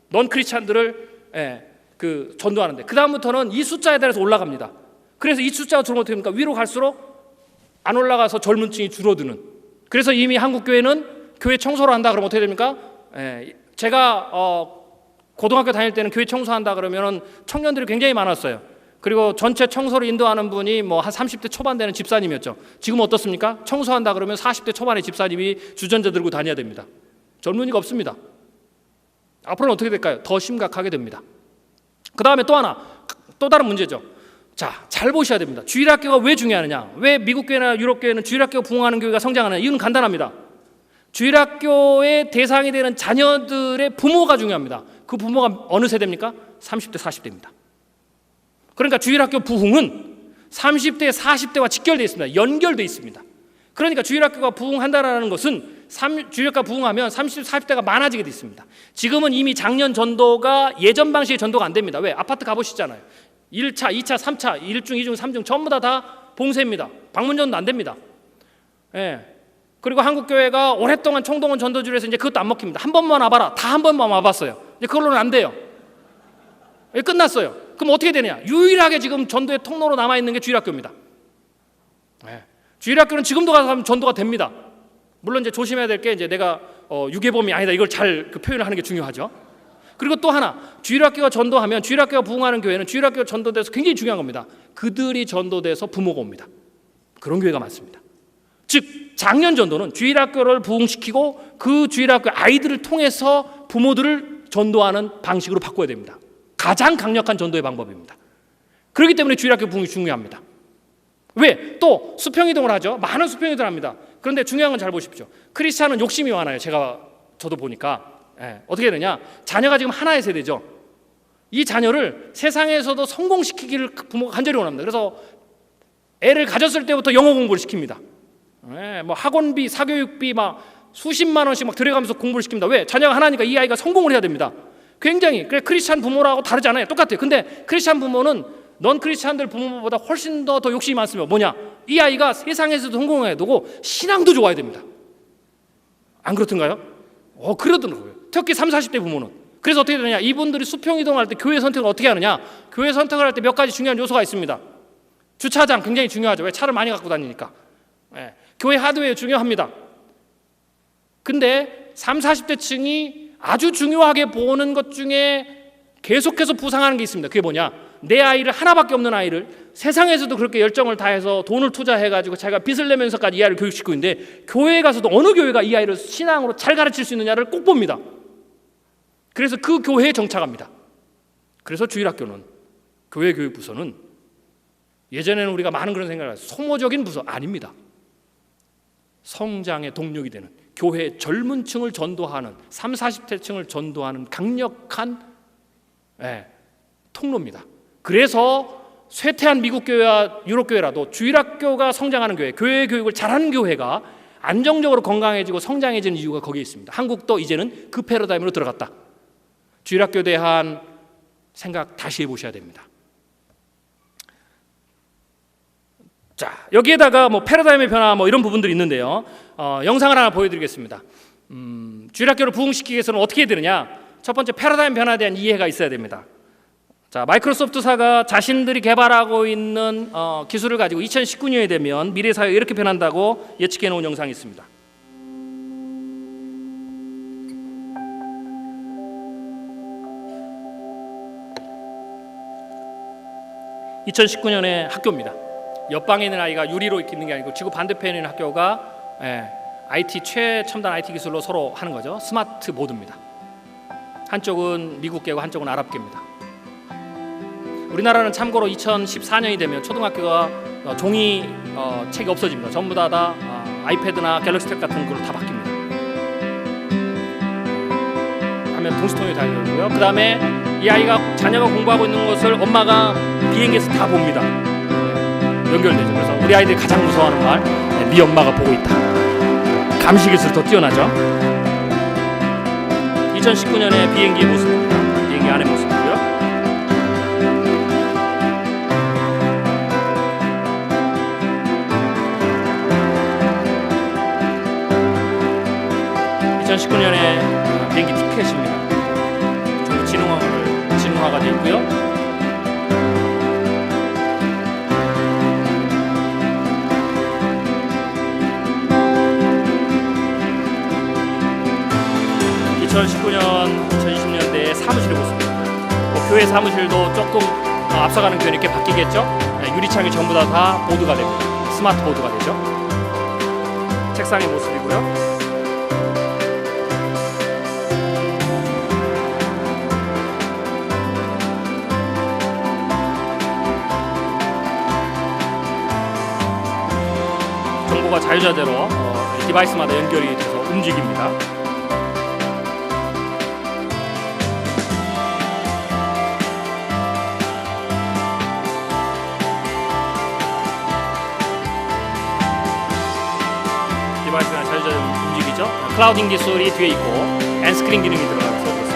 넌 크리스찬들을 전도하는데, 그 다음부터는 이 숫자에 따라서 올라갑니다. 그래서 이 숫자가 줄어들면 어떻게 됩니까? 위로 갈수록 안 올라가서 젊은 층이 줄어드는. 그래서 이미 한국 교회는 교회 청소를 한다 그러면 어떻게 됩니까? 제가 고등학교 다닐 때는 교회 청소한다 그러면 청년들이 굉장히 많았어요. 그리고 전체 청소를 인도하는 분이 뭐 한 30대 초반 되는 집사님이었죠. 지금 어떻습니까? 청소한다 그러면 40대 초반의 집사님이 주전자 들고 다녀야 됩니다. 젊은이가 없습니다. 앞으로는 어떻게 될까요? 더 심각하게 됩니다. 그 다음에 또 다른 문제죠. 자, 잘 보셔야 됩니다. 주일학교가 왜 중요하느냐? 왜 미국 교회나 유럽 교회는 주일학교가 부흥하는 교회가 성장하느냐? 이유는 간단합니다. 주일학교의 대상이 되는 자녀들의 부모가 중요합니다. 그 부모가 어느 세대입니까? 30대, 40대입니다. 그러니까 주일학교 부흥은 30대, 40대와 직결되어 있습니다. 연결되어 있습니다. 그러니까 주일학교가 부흥한다는 것은 주일학교가 부흥하면 30대, 40대가 많아지게 되어 있습니다. 지금은 이미 작년 전도가 예전 방식의 전도가 안 됩니다. 왜? 아파트 가보시잖아요. 1차, 2차, 3차, 1중, 2중, 3중 전부 다 봉쇄입니다. 방문전도 안 됩니다. 그리고 한국교회가 오랫동안 총동원 전도주를 해서 이제 그것도 안 먹힙니다. 한 번만 와봐라. 다 한 번만 와봤어요. 이제 그걸로는 안 돼요. 끝났어요. 그럼 어떻게 되냐? 유일하게 지금 전도의 통로로 남아있는 게 주일학교입니다. 주일학교는 지금도 가서 전도가 됩니다. 물론 이제 조심해야 될 게, 이제 내가 유괴범이 아니다 이걸 잘 표현을 하는 게 중요하죠. 그리고 또 하나, 주일학교가 전도하면, 주일학교가 부흥하는 교회는 주일학교가 전도돼서 굉장히 중요한 겁니다. 그들이 전도돼서 부모가 옵니다. 그런 교회가 많습니다. 즉, 작년 전도는 주일학교를 부흥시키고 그 주일학교 아이들을 통해서 부모들을 전도하는 방식으로 바꿔야 됩니다. 가장 강력한 전도의 방법입니다. 그렇기 때문에 주일학교 부흥이 중요합니다. 왜? 또 수평이동을 하죠. 많은 수평이동을 합니다. 그런데 중요한 건 잘 보십시오. 크리스찬은 욕심이 많아요. 저도 보니까. 어떻게 되냐? 자녀가 지금 하나의 세대죠. 이 자녀를 세상에서도 성공시키기를 부모가 간절히 원합니다. 그래서 애를 가졌을 때부터 영어 공부를 시킵니다. 뭐 학원비, 사교육비 막 수십만 원씩 막 들여가면서 공부를 시킵니다. 왜? 자녀가 하나니까 이 아이가 성공을 해야 됩니다. 굉장히, 그래, 크리스찬 부모라고 다르지 않아요. 똑같아요. 근데 크리스찬 부모는 넌 크리스찬들 부모보다 훨씬 더 욕심이 많습니다. 뭐냐? 이 아이가 세상에서도 성공해야 되고 신앙도 좋아야 됩니다. 안 그렇던가요? 그러더라고요. 특히 30, 40대 부모는. 그래서 어떻게 되느냐? 이분들이 수평이동할 때 교회 선택을 어떻게 하느냐? 교회 선택을 할 때 몇 가지 중요한 요소가 있습니다. 주차장 굉장히 중요하죠. 왜? 차를 많이 갖고 다니니까. 교회 하드웨어 중요합니다. 근데 30, 40대 층이 아주 중요하게 보는 것 중에 계속해서 부상하는 게 있습니다. 그게 뭐냐? 내 아이를, 하나밖에 없는 아이를, 세상에서도 그렇게 열정을 다해서 돈을 투자해가지고 자기가 빚을 내면서까지 이 아이를 교육시키고 있는데, 교회에 가서도 어느 교회가 이 아이를 신앙으로 잘 가르칠 수 있느냐를 꼭 봅니다. 그래서 그 교회에 정착합니다. 그래서 주일학교는, 교회 교육부서는 예전에는 우리가 많은 그런 생각을 했어요. 소모적인 부서 아닙니다. 성장의 동력이 되는, 교회 젊은 층을 전도하는 30, 40대층을 전도하는 강력한 통로입니다. 그래서 쇠퇴한 미국 교회와 유럽 교회라도 주일학교가 성장하는 교회, 교회 교육을 잘하는 교회가 안정적으로 건강해지고 성장해지는 이유가 거기에 있습니다. 한국도 이제는 그 패러다임으로 들어갔다. 주일학교에 대한 생각 다시 해보셔야 됩니다. 자, 여기에다가 뭐 패러다임의 변화 뭐 이런 부분들이 있는데요. 영상을 하나 보여드리겠습니다. 주일학교를 부흥시키기 위해서는 어떻게 해야 되느냐? 첫 번째, 패러다임 변화에 대한 이해가 있어야 됩니다. 자, 마이크로소프트사가 자신들이 개발하고 있는 기술을 가지고 2019년이 되면 미래 사회가 이렇게 변한다고 예측해 놓은 영상이 있습니다. (2019년에) 학교입니다. 옆방에 있는 아이가 유리로 있는 게 아니고 지구 반대편에 있는 학교가 IT 최첨단 IT 기술로 서로 하는 거죠. 스마트 보드입니다. 한쪽은 미국계고 한쪽은 아랍계입니다. 우리나라는 참고로 2014년이 되면 초등학교가 종이 책이 없어집니다. 전부 다 아이패드나 갤럭시 탭 같은 걸로 다 바뀝니다. 하면 동시통역이 달려오고요. 그 다음에 이 아이가 자녀가 공부하고 있는 것을 엄마가 비행기에서 다 봅니다. 연결되죠. 그래서 우리 아이들이 가장 무서워하는 말, 네 엄마가 보고 있다. 감시 기술이 더 뛰어나죠. 2019년에 비행기 모습입니다. 비행기 안의 모습이고요. (2019년에) 비행기 티켓입니다. 전부 지능화가 되어 있고요. (2019년, 2020년대에) 사무실의 모습입니다. 교회 사무실도 조금 앞서가는 교회는 이렇게 바뀌겠죠. 유리창이 전부 다 보드가 됩니다. 스마트 보드가 되죠. 책상의 모습이고요. 정보가 자유자재로 디바이스마다 연결이 돼서 움직입니다. 디바이스가 자유자재로 움직이죠. 클라우딩 기술이 뒤에 있고 엔스크린 기능이 들어가서 그렇습니다.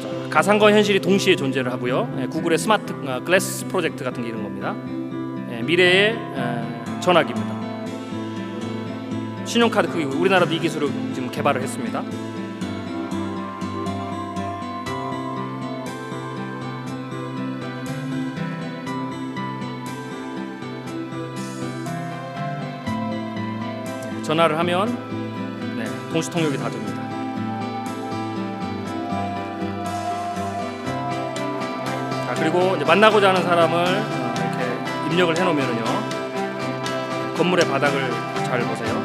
자, 가상과 현실이 동시에 존재를 하고요. 구글의 스마트 글래스 프로젝트 같은 게 이런 겁니다. 미래의 전화기입니다. 신용카드 크기, 우리나라도 이 기술을 지금 개발을 했습니다. 전화를 하면 동시 통역이 다 됩니다. 자, 그리고 이제 만나고자 하는 사람을 이렇게 입력을 해놓으면요, 건물의 바닥을 잘 보세요.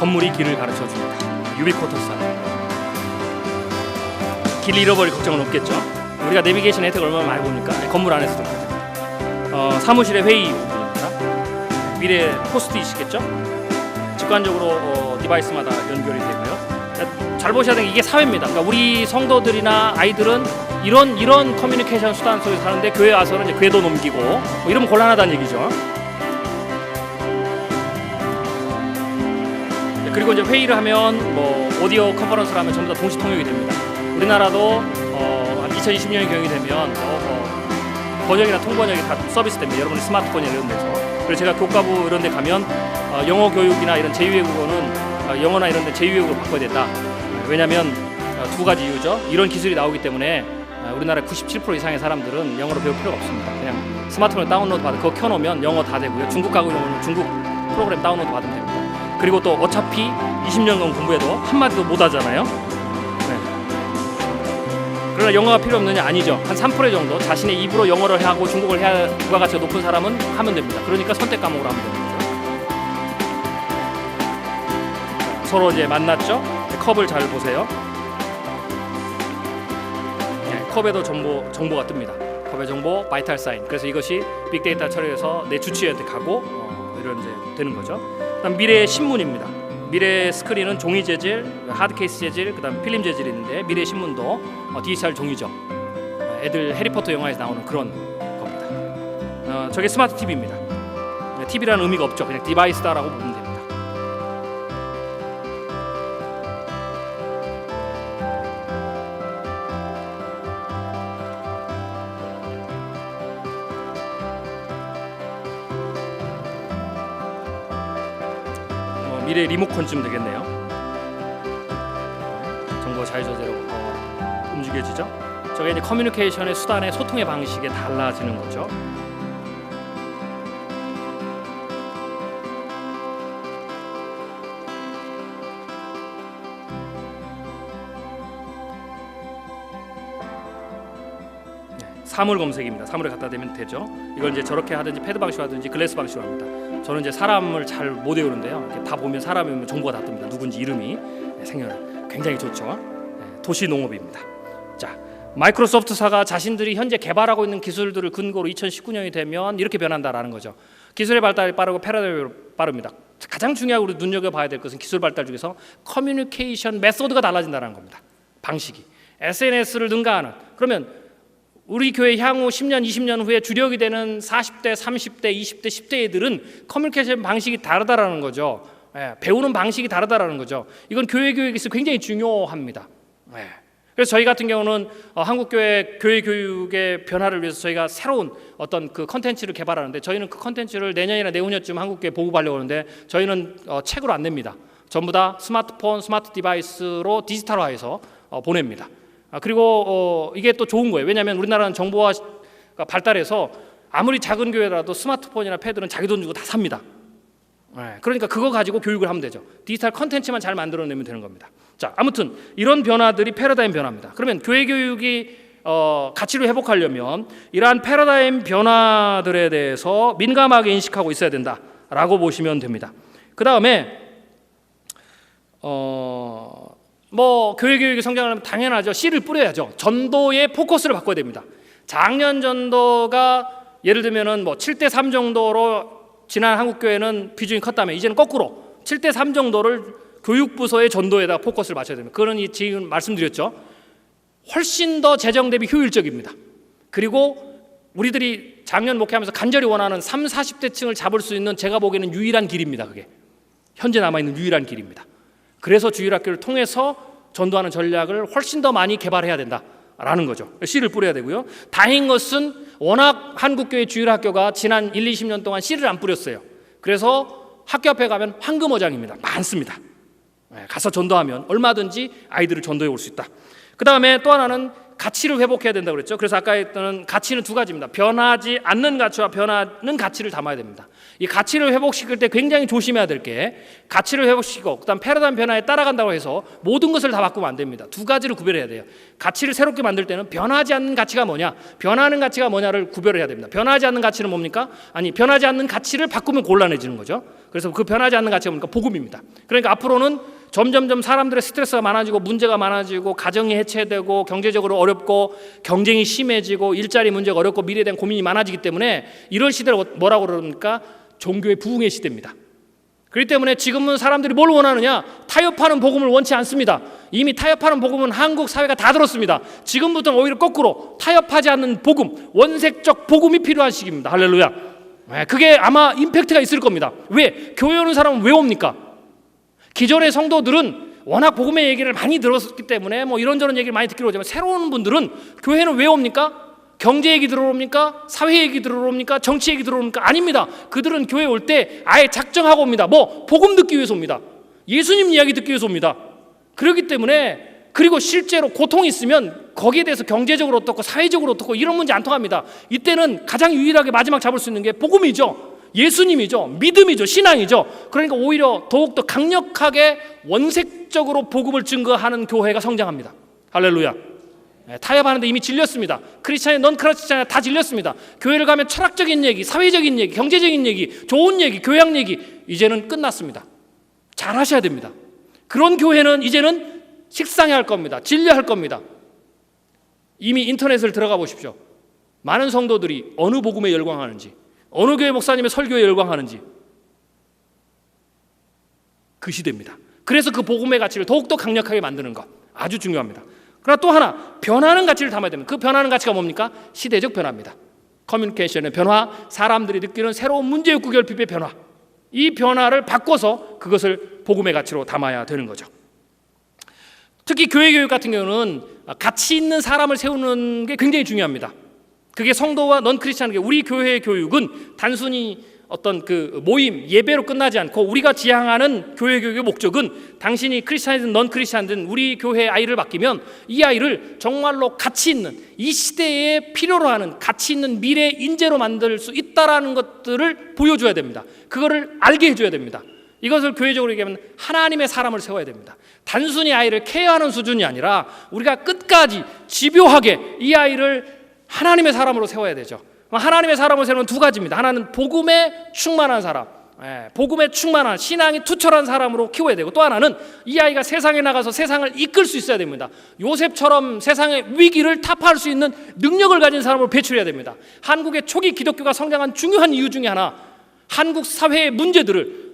건물이 길을 가르쳐 줍니다. 유비쿼터스. 길 잃어버릴 걱정은 없겠죠. 우리가 내비게이션 혜택을 얼마나 많이 보니까 건물 안에서도 그렇죠. 사무실의 회의 미래 포스트잇이겠죠. 직관적으로 디바이스마다 연결이 되고요. 잘 보셔야 되는 게 이게 사회입니다. 그러니까 우리 성도들이나 아이들은 이런 커뮤니케이션 수단 속에서 사는데 교회 와서는 이제 궤도 넘기고 뭐 이러면 곤란하다는 얘기죠. 그리고 이제 회의를 하면 뭐 오디오 컨퍼런스를 하면 전부 다 동시 통역이 됩니다. 우리나라도 한 2020년이 경영이 되면 번역이나 통번역이 다 서비스됩니다. 여러분의 스마트폰이나 이런 데서. 그래서 제가 교과부 이런 데 가면 영어 교육이나 이런 제2외국어는 영어나 이런 데 제2외국어로 바꿔야 된다. 왜냐하면 두 가지 이유죠. 이런 기술이 나오기 때문에 우리나라 97% 이상의 사람들은 영어로 배울 필요가 없습니다. 그냥 스마트폰을 다운로드 받아 그거 켜놓으면 영어 다 되고요. 중국 가고 이러면 중국 프로그램 다운로드 받으면 됩니다. 그리고 또 어차피 20년간 공부해도 한마디도 못 하잖아요. 그러나 영어가 필요 없느냐? 아니죠. 한 3% 정도 자신의 입으로 영어를 하고 중국어를 해야 부가가치가 높은 사람은 하면 됩니다. 그러니까 선택 과목으로 하면 됩니다. 서로 이제 만났죠. 컵을 잘 보세요. 컵에도 정보가 뜹니다. 법의 정보, 바이탈 사인. 그래서 이것이 빅데이터 처리해서 내 주치의한테 가고 이런 이제 되는 거죠. 그다음 미래의 신문입니다. 미래의 스크린은 종이 재질, 하드 케이스 재질, 그다음 필름 재질이 있는데 미래의 신문도 디지털 종이죠. 애들 해리포터 영화에서 나오는 그런 겁니다. 저게 스마트 TV입니다. TV라는 의미가 없죠. 그냥 디바이스다라고 보면 됩니다. 미래 리모컨쯤 되겠네요. 정보가 자유자재로 움직여지죠. 저게 이제 커뮤니케이션의 수단의 소통의 방식이 달라지는 거죠. 사물 검색입니다. 사물을 갖다 대면 되죠. 이걸 이제 저렇게 하든지 패드 방식으로 하든지 글래스 방식으로 합니다. 저는 이제 사람을 잘 못 외우는데요. 이렇게 다 보면 사람이면 정보가 다 뜹니다. 누군지 이름이 생겨나. 굉장히 좋죠. 도시 농업입니다. 자, 마이크로소프트사가 자신들이 현재 개발하고 있는 기술들을 근거로 2019년이 되면 이렇게 변한다라는 거죠. 기술의 발달이 빠르고 패러다임이 빠릅니다. 가장 중요하고 우리 눈여겨봐야 될 것은 기술 발달 중에서 커뮤니케이션 메소드가 달라진다는 겁니다. 방식이. SNS를 능가하는. 그러면 우리 교회 향후 10년, 20년 후에 주력이 되는 40대, 30대, 20대, 10대 애들은 커뮤니케이션 방식이 다르다라는 거죠. 배우는 방식이 다르다라는 거죠. 이건 교회 교육에서 굉장히 중요합니다. 그래서 저희 같은 경우는 한국교회 교회 교육의 변화를 위해서 저희가 새로운 어떤 그 컨텐츠를 개발하는데 저희는 그 컨텐츠를 내년이나 내후년쯤 한국교회 보급하려고 하는데 저희는 책으로 안 냅니다. 전부 다 스마트폰, 스마트 디바이스로 디지털화해서 보냅니다. 그리고 이게 또 좋은 거예요. 왜냐하면 우리나라는 정보화 발달해서 아무리 작은 교회라도 스마트폰이나 패드는 자기 돈 주고 다 삽니다. 그러니까 그거 가지고 교육을 하면 되죠. 디지털 컨텐츠만 잘 만들어내면 되는 겁니다. 자, 아무튼 이런 변화들이 패러다임 변화입니다. 그러면 교회 교육이 가치를 회복하려면 이러한 패러다임 변화들에 대해서 민감하게 인식하고 있어야 된다라고 보시면 됩니다. 그 다음에 교회 교육이 성장하려면 당연하죠. 씨를 뿌려야죠. 전도의 포커스를 바꿔야 됩니다. 작년 전도가 예를 들면은 7대3 정도로 지난 한국교회는 비중이 컸다면 이제는 거꾸로 7대3 정도를 교육부서의 전도에다 포커스를 맞춰야 됩니다. 그건 지금 말씀드렸죠. 훨씬 더 재정 대비 효율적입니다. 그리고 우리들이 작년 목회하면서 간절히 원하는 3, 40대층을 잡을 수 있는 제가 보기에는 유일한 길입니다. 그게 현재 남아있는 유일한 길입니다. 그래서 주일학교를 통해서 전도하는 전략을 훨씬 더 많이 개발해야 된다라는 거죠. 씨를 뿌려야 되고요. 다행인 것은 워낙 한국교회 주일학교가 지난 1, 20년 동안 씨를 안 뿌렸어요. 그래서 학교 앞에 가면 황금어장입니다. 많습니다. 가서 전도하면 얼마든지 아이들을 전도해 올 수 있다. 그 다음에 또 하나는 가치를 회복해야 된다고 그랬죠. 그래서 아까 했던 가치는 두 가지입니다. 변하지 않는 가치와 변하는 가치를 담아야 됩니다. 이 가치를 회복시킬 때 굉장히 조심해야 될 게 가치를 회복시키고 그다음 패러다임 변화에 따라간다고 해서 모든 것을 다 바꾸면 안 됩니다. 두 가지를 구별해야 돼요. 가치를 새롭게 만들 때는 변하지 않는 가치가 뭐냐, 변하는 가치가 뭐냐를 구별해야 됩니다. 변하지 않는 가치는 뭡니까? 변하지 않는 가치를 바꾸면 곤란해지는 거죠. 그래서 그 변하지 않는 가치가 뭡니까? 복음입니다. 그러니까 앞으로는 점점점 사람들의 스트레스가 많아지고 문제가 많아지고 가정이 해체되고 경제적으로 어렵고 경쟁이 심해지고 일자리 문제가 어렵고 미래에 대한 고민이 많아지기 때문에 이런 시대를 뭐라고 그럽니까? 종교의 부흥의 시대입니다. 그렇기 때문에 지금은 사람들이 뭘 원하느냐? 타협하는 복음을 원치 않습니다. 이미 타협하는 복음은 한국 사회가 다 들었습니다. 지금부터는 오히려 거꾸로 타협하지 않는 복음, 원색적 복음이 필요한 시기입니다. 할렐루야. 그게 아마 임팩트가 있을 겁니다. 왜? 교회 오는 사람은 왜 옵니까? 기존의 성도들은 워낙 복음의 얘기를 많이 들었기 때문에 이런저런 얘기를 많이 듣기로 오지만 새로운 분들은 교회는 왜 옵니까? 경제 얘기 들으러 옵니까? 사회 얘기 들으러 옵니까? 정치 얘기 들으러 옵니까? 아닙니다. 그들은 교회 올 때 아예 작정하고 옵니다. 복음 듣기 위해서 옵니다. 예수님 이야기 듣기 위해서 옵니다. 그렇기 때문에 그리고 실제로 고통이 있으면 거기에 대해서 경제적으로 어떻고 사회적으로 어떻고 이런 문제 안 통합니다. 이때는 가장 유일하게 마지막 잡을 수 있는 게 복음이죠. 예수님이죠. 믿음이죠. 신앙이죠. 그러니까 오히려 더욱더 강력하게 원색적으로 복음을 증거하는 교회가 성장합니다. 할렐루야. 타협하는데 이미 질렸습니다. 크리스찬이 넌 크리스찬이 다 질렸습니다. 교회를 가면 철학적인 얘기, 사회적인 얘기, 경제적인 얘기, 좋은 얘기, 교양 얘기 이제는 끝났습니다. 잘 하셔야 됩니다. 그런 교회는 이제는 식상해 할 겁니다. 진료할 겁니다. 이미 인터넷을 들어가 보십시오. 많은 성도들이 어느 복음에 열광하는지, 어느 교회 목사님의 설교에 열광하는지 그 시대입니다. 그래서 그 복음의 가치를 더욱더 강력하게 만드는 것 아주 중요합니다. 그러나 또 하나 변하는 가치를 담아야 됩니다. 그 변하는 가치가 뭡니까? 시대적 변화입니다. 커뮤니케이션의 변화, 사람들이 느끼는 새로운 문제욕구 결핍의 변화, 이 변화를 바꿔서 그것을 복음의 가치로 담아야 되는 거죠. 특히 교회 교육 같은 경우는 가치 있는 사람을 세우는 게 굉장히 중요합니다. 그게 성도와 넌 크리스찬에게 우리 교회의 교육은 단순히 어떤 그 모임 예배로 끝나지 않고 우리가 지향하는 교회 교육의 목적은 당신이 크리스찬이든 넌 크리스찬이든 우리 교회의 아이를 맡기면 이 아이를 정말로 가치 있는 이 시대에 필요로 하는 가치 있는 미래 인재로 만들 수 있다라는 것들을 보여줘야 됩니다. 그거를 알게 해줘야 됩니다. 이것을 교회적으로 얘기하면 하나님의 사람을 세워야 됩니다. 단순히 아이를 케어하는 수준이 아니라 우리가 끝까지 집요하게 이 아이를 하나님의 사람으로 세워야 되죠. 하나님의 사람을 세우는 두 가지입니다. 하나는 복음에 충만한 사람, 복음에 충만한 신앙이 투철한 사람으로 키워야 되고, 또 하나는 이 아이가 세상에 나가서 세상을 이끌 수 있어야 됩니다. 요셉처럼 세상의 위기를 타파할 수 있는 능력을 가진 사람으로 배출해야 됩니다. 한국의 초기 기독교가 성장한 중요한 이유 중에 하나, 한국 사회의 문제들을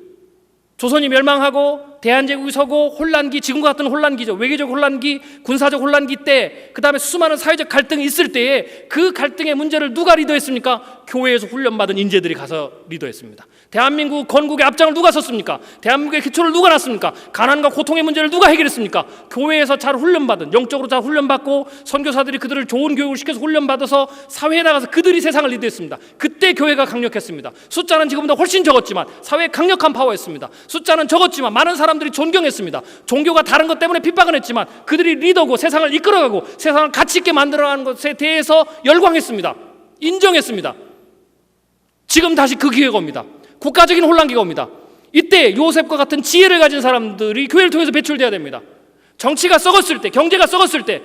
조선이 멸망하고 대한제국이 서고 혼란기, 지금과 같은 혼란기죠. 외교적 혼란기, 군사적 혼란기 때, 그 다음에 수많은 사회적 갈등이 있을 때에 그 갈등의 문제를 누가 리더했습니까? 교회에서 훈련받은 인재들이 가서 리더했습니다. 대한민국 건국의 앞장을 누가 섰습니까? 대한민국의 기초를 누가 놨습니까? 가난과 고통의 문제를 누가 해결했습니까? 교회에서 잘 훈련받은, 영적으로 잘 훈련받고 선교사들이 그들을 좋은 교육을 시켜서 훈련받아서 사회에 나가서 그들이 세상을 리드했습니다. 그때 교회가 강력했습니다. 숫자는 지금보다 훨씬 적었지만 사회에 강력한 파워였습니다. 숫자는 적었지만 많은 사람들이 존경했습니다. 종교가 다른 것 때문에 핍박은 했지만 그들이 리더고 세상을 이끌어가고 세상을 가치 있게 만들어가는 것에 대해서 열광했습니다. 인정했습니다. 지금 다시 그 기회가 옵니다. 국가적인 혼란기가 옵니다. 이때 요셉과 같은 지혜를 가진 사람들이 교회를 통해서 배출돼야 됩니다. 정치가 썩었을 때, 경제가 썩었을 때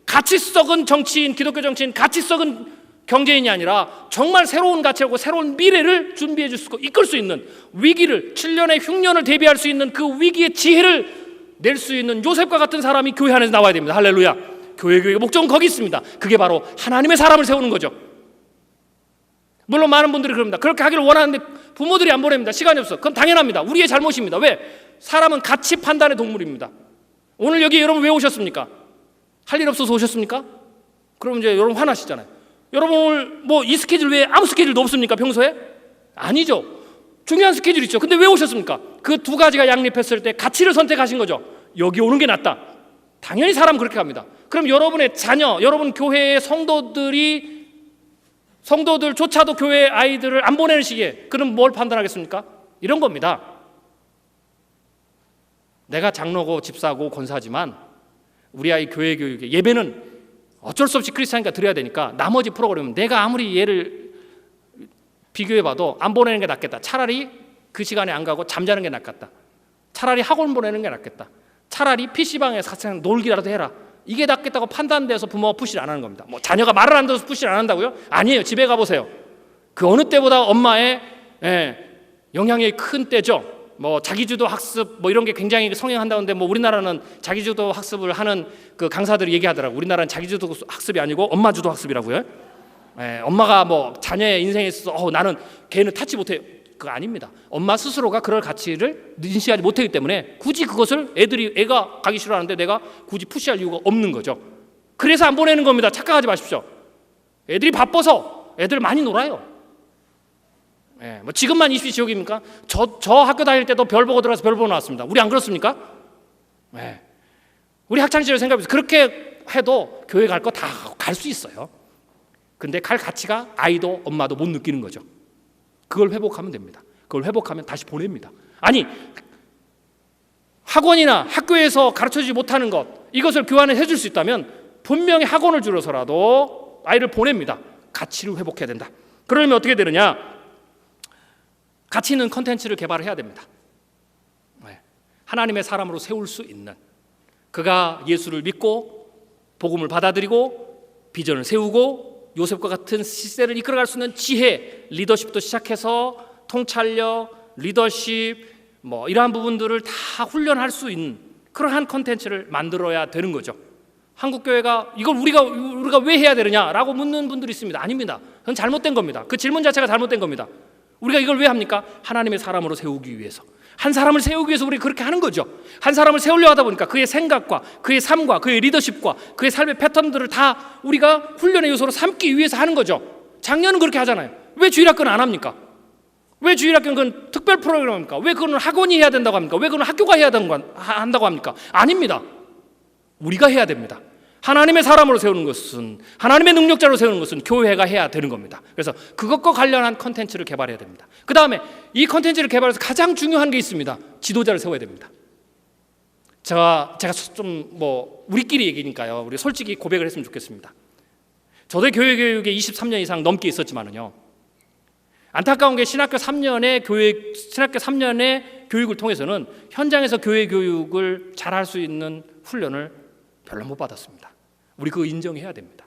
가치 썩은 정치인, 기독교 정치인, 가치 썩은 경제인이 아니라 정말 새로운 가치하고 새로운 미래를 준비해 줄 수 있고 이끌 수 있는, 위기를 7년의 흉년을 대비할 수 있는 그 위기의 지혜를 낼 수 있는 요셉과 같은 사람이 교회 안에서 나와야 됩니다. 할렐루야. 교회의 목적은 거기 있습니다. 그게 바로 하나님의 사람을 세우는 거죠. 물론 많은 분들이 그럽니다. 그렇게 하기를 원하는데 부모들이 안 보냅니다. 시간이 없어. 그건 당연합니다. 우리의 잘못입니다. 왜? 사람은 가치 판단의 동물입니다. 오늘 여기 여러분 왜 오셨습니까? 할 일 없어서 오셨습니까? 그럼 이제 여러분 화나시잖아요. 여러분 오늘 뭐 이 스케줄 외에 아무 스케줄도 없습니까? 평소에? 아니죠. 중요한 스케줄 있죠. 근데 왜 오셨습니까? 그 두 가지가 양립했을 때 가치를 선택하신 거죠. 여기 오는 게 낫다. 당연히 사람 그렇게 합니다. 그럼 여러분의 자녀, 여러분 교회의 성도들조차도 교회 아이들을 안 보내는 시기에 그럼 뭘 판단하겠습니까? 이런 겁니다. 내가 장로고 집사고 권사지만 우리 아이 교회 교육에 예배는 어쩔 수 없이 크리스찬이니까 드려야 되니까 나머지 프로그램은 내가 아무리 얘를 비교해봐도 안 보내는 게 낫겠다. 차라리 그 시간에 안 가고 잠자는 게 낫겠다. 차라리 학원 보내는 게 낫겠다. 차라리 PC방에서 같이 놀기라도 해라. 이게 낫겠다고 판단돼서 부모가 푸시를 안 하는 겁니다. 뭐 자녀가 말을 안 들어서 푸시를 안 한다고요? 아니에요. 집에 가보세요. 그 어느 때보다 엄마의 영향이 큰 때죠. 뭐 자기주도 학습 뭐 이런 게 굉장히 성행한다는데 뭐 우리나라는 자기주도 학습을 하는 그 강사들이 얘기하더라고. 우리나라는 자기주도 학습이 아니고 엄마주도 학습이라고요. 엄마가 뭐 자녀의 인생에 있어서 나는 걔는 타치 못해. 그거 아닙니다. 엄마 스스로가 그럴 가치를 인식하지 못하기 때문에 굳이 그것을 애가 가기 싫어하는데 내가 굳이 푸시할 이유가 없는 거죠. 그래서 안 보내는 겁니다. 착각하지 마십시오. 애들이 바빠서 애들 많이 놀아요. 뭐 지금만 20시 지옥입니까? 저 학교 다닐 때도 별 보고 들어가서 별 보고 나왔습니다. 우리 안 그렇습니까? 우리 학창시절 생각해보세요. 그렇게 해도 교회 갈 거 다 갈 수 있어요. 근데 갈 가치가 아이도 엄마도 못 느끼는 거죠. 그걸 회복하면 됩니다. 그걸 회복하면 다시 보냅니다. 아니, 학원이나 학교에서 가르쳐주지 못하는 것, 이것을 교환을 해줄 수 있다면 분명히 학원을 줄여서라도 아이를 보냅니다. 가치를 회복해야 된다. 그러면 어떻게 되느냐? 가치 있는 컨텐츠를 개발해야 됩니다. 하나님의 사람으로 세울 수 있는, 그가 예수를 믿고 복음을 받아들이고 비전을 세우고 요셉과 같은 시대를 이끌어갈 수 있는 지혜, 리더십도 시작해서 통찰력, 리더십 뭐 이러한 부분들을 다 훈련할 수 있는 그러한 컨텐츠를 만들어야 되는 거죠. 한국 교회가 이걸 우리가 왜 해야 되느냐라고 묻는 분들이 있습니다. 아닙니다. 그건 잘못된 겁니다. 그 질문 자체가 잘못된 겁니다. 우리가 이걸 왜 합니까? 하나님의 사람으로 세우기 위해서. 한 사람을 세우기 위해서 우리가 그렇게 하는 거죠. 한 사람을 세우려 하다 보니까 그의 생각과 그의 삶과 그의 리더십과 그의 삶의 패턴들을 다 우리가 훈련의 요소로 삼기 위해서 하는 거죠. 작년은 그렇게 하잖아요. 왜 주일학교는 안 합니까? 왜 주일학교는 그건 특별 프로그램입니까? 왜 그거는 학원이 해야 된다고 합니까? 왜 그거는 학교가 해야 한다고 합니까? 아닙니다. 우리가 해야 됩니다. 하나님의 사람으로 세우는 것은, 하나님의 능력자로 세우는 것은 교회가 해야 되는 겁니다. 그래서 그것과 관련한 컨텐츠를 개발해야 됩니다. 그 다음에 이 컨텐츠를 개발해서 가장 중요한 게 있습니다. 지도자를 세워야 됩니다. 제가 좀 우리끼리 얘기니까요. 우리 솔직히 고백을 했으면 좋겠습니다. 저도 교회 교육에 23년 이상 넘게 있었지만은요, 안타까운 게 신학교 3년의 교육을 통해서는 현장에서 교회 교육을 잘할 수 있는 훈련을 별로 못 받았습니다. 우리 그거 인정해야 됩니다.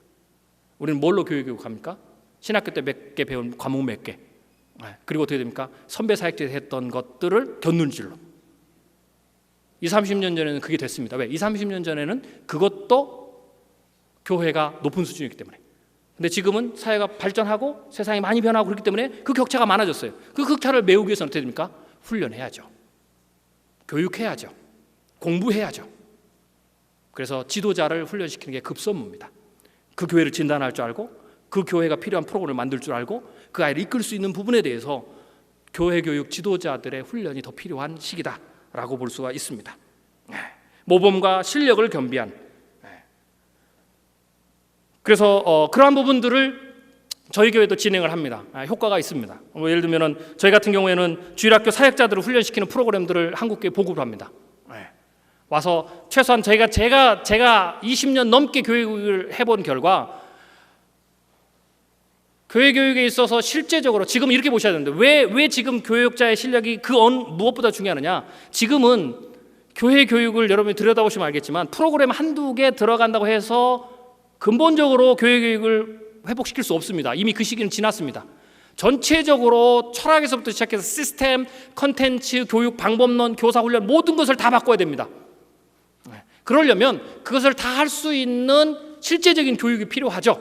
우리는 뭘로 교회 교육합니까? 신학교 때 몇 개 배운 과목 몇 개, 그리고 어떻게 됩니까? 선배 사역자에서 했던 것들을 곁눈질로. 20, 30년 전에는 그게 됐습니다. 왜? 20, 30년 전에는 그것도 교회가 높은 수준이기 때문에. 근데 지금은 사회가 발전하고 세상이 많이 변하고 그렇기 때문에 그 격차가 많아졌어요. 그 격차를 메우기 위해서는 어떻게 됩니까? 훈련해야죠. 교육해야죠. 공부해야죠. 그래서 지도자를 훈련시키는 게 급선무입니다. 그 교회를 진단할 줄 알고, 그 교회가 필요한 프로그램을 만들 줄 알고, 그 아이를 이끌 수 있는 부분에 대해서 교회 교육 지도자들의 훈련이 더 필요한 시기다라고 볼 수가 있습니다. 모범과 실력을 겸비한. 그래서 그러한 부분들을 저희 교회도 진행을 합니다. 효과가 있습니다. 예를 들면 저희 같은 경우에는 주일학교 사역자들을 훈련시키는 프로그램들을 한국교회에 보급을 합니다. 와서 최소한 제가 20년 넘게 교육을 해본 결과, 교회 교육에 있어서 실제적으로 지금 이렇게 보셔야 되는데, 왜 지금 교육자의 실력이 무엇보다 중요하느냐? 지금은 교회 교육을 여러분이 들여다보시면 알겠지만, 프로그램 한두 개 들어간다고 해서 근본적으로 교회 교육을 회복시킬 수 없습니다. 이미 그 시기는 지났습니다. 전체적으로 철학에서부터 시작해서 시스템, 컨텐츠, 교육, 방법론, 교사 훈련 모든 것을 다 바꿔야 됩니다. 그러려면 그것을 다 할 수 있는 실제적인 교육이 필요하죠.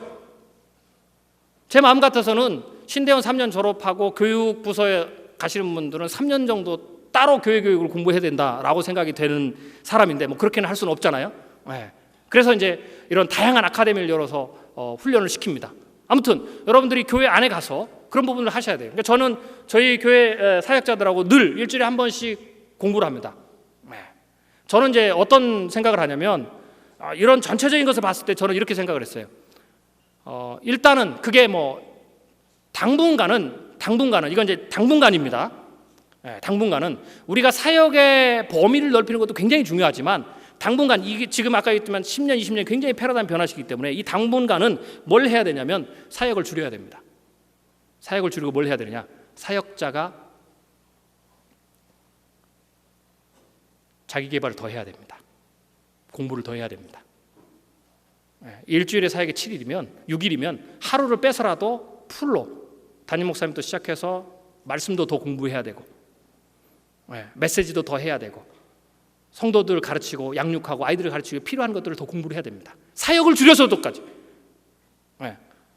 제 마음 같아서는 신대원 3년 졸업하고 교육부서에 가시는 분들은 3년 정도 따로 교회 교육을 공부해야 된다라고 생각이 되는 사람인데, 그렇게는 할 수는 없잖아요. 그래서 이제 이런 다양한 아카데미를 열어서 훈련을 시킵니다. 아무튼 여러분들이 교회 안에 가서 그런 부분을 하셔야 돼요. 그러니까 저는 저희 교회 사역자들하고 늘 일주일에 한 번씩 공부를 합니다. 저는 이제 어떤 생각을 하냐면, 이런 전체적인 것을 봤을 때 저는 이렇게 생각을 했어요. 일단은 그게 당분간은 이건 이제 당분간입니다. 당분간은 우리가 사역의 범위를 넓히는 것도 굉장히 중요하지만, 당분간 이게 지금 아까 얘기했지만 10년, 20년 굉장히 패러다임 변화시기 때문에 이 당분간은 뭘 해야 되냐면 사역을 줄여야 됩니다. 사역을 줄이고 뭘 해야 되느냐? 사역자가 자기 개발을 더 해야 됩니다. 공부를 더 해야 됩니다. 일주일에 사역이 7일이면 6일이면 하루를 빼서라도 풀로 담임 목사님부터 시작해서 말씀도 더 공부해야 되고, 메시지도 더 해야 되고, 성도들 가르치고 양육하고 아이들을 가르치고 필요한 것들을 더 공부를 해야 됩니다. 사역을 줄여서도까지.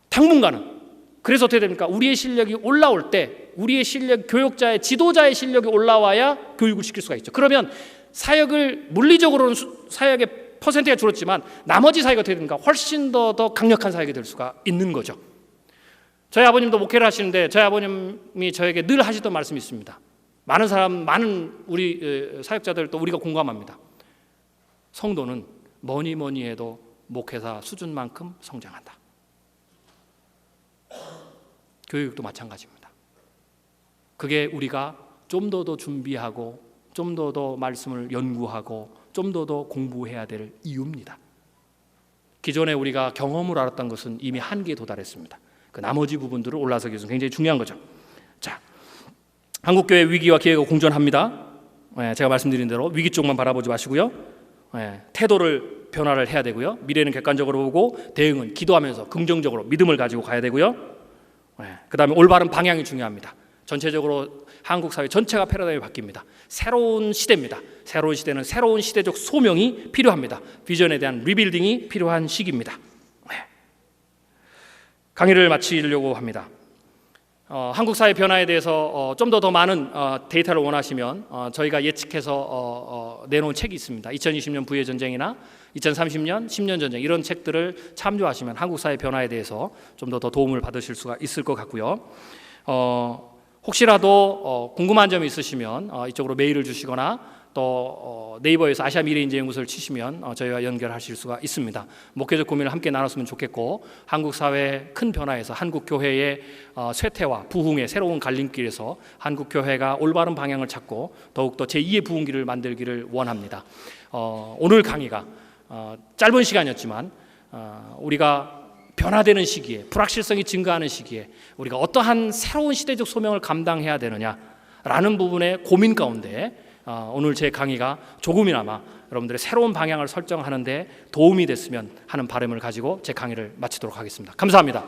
당분간은. 그래서 어떻게 됩니까? 우리의 실력이 올라올 때, 우리의 실력, 교육자의 지도자의 실력이 올라와야 교육을 시킬 수가 있죠. 그러면 사역을 물리적으로는 사역의 퍼센트가 줄었지만 나머지 사역이 어떻게 됩니까? 훨씬 더 강력한 사역이 될 수가 있는 거죠. 저희 아버님도 목회를 하시는데 저희 아버님이 저에게 늘 하시던 말씀이 있습니다. 많은 우리 사역자들도 우리가 공감합니다. 성도는 뭐니 해도 목회사 수준만큼 성장한다. 교육도 마찬가지입니다. 그게 우리가 좀 더 준비하고 좀 더 말씀을 연구하고 좀 더 공부해야 될 이유입니다. 기존에 우리가 경험을 알았던 것은 이미 한계에 도달했습니다. 그 나머지 부분들을 올라서기 위해서 굉장히 중요한 거죠. 자, 한국교회 위기와 기회가 공존합니다. 제가 말씀드린 대로 위기 쪽만 바라보지 마시고요. 태도를 변화를 해야 되고요. 미래는 객관적으로 보고 대응은 기도하면서 긍정적으로 믿음을 가지고 가야 되고요. 그 다음에 올바른 방향이 중요합니다. 전체적으로 한국 사회 전체가 패러다임이 바뀝니다. 새로운 시대입니다. 새로운 시대는 새로운 시대적 소명이 필요합니다. 비전에 대한 리빌딩이 필요한 시기입니다. 강의를 마치려고 합니다. 한국 사회 변화에 대해서 좀 더 많은 데이터를 원하시면 저희가 예측해서 내놓은 책이 있습니다. 2020년 부의 전쟁이나 2030년 10년 전쟁 이런 책들을 참조하시면 한국 사회 변화에 대해서 좀 더 도움을 받으실 수가 있을 것 같고요. 혹시라도 궁금한 점이 있으시면 이쪽으로 메일을 주시거나 또 네이버에서 아시아 미래인재연구소를 치시면 저희와 연결하실 수가 있습니다. 목회적 고민을 함께 나눴으면 좋겠고 한국 사회의 큰 변화에서 한국 교회의 쇠퇴와 부흥의 새로운 갈림길에서 한국 교회가 올바른 방향을 찾고 더욱더 제2의 부흥기를 만들기를 원합니다. 오늘 강의가 짧은 시간이었지만 우리가 변화되는 시기에 불확실성이 증가하는 시기에 우리가 어떠한 새로운 시대적 소명을 감당해야 되느냐라는 부분의 고민 가운데 오늘 제 강의가 조금이나마 여러분들의 새로운 방향을 설정하는 데 도움이 됐으면 하는 바람을 가지고 제 강의를 마치도록 하겠습니다. 감사합니다.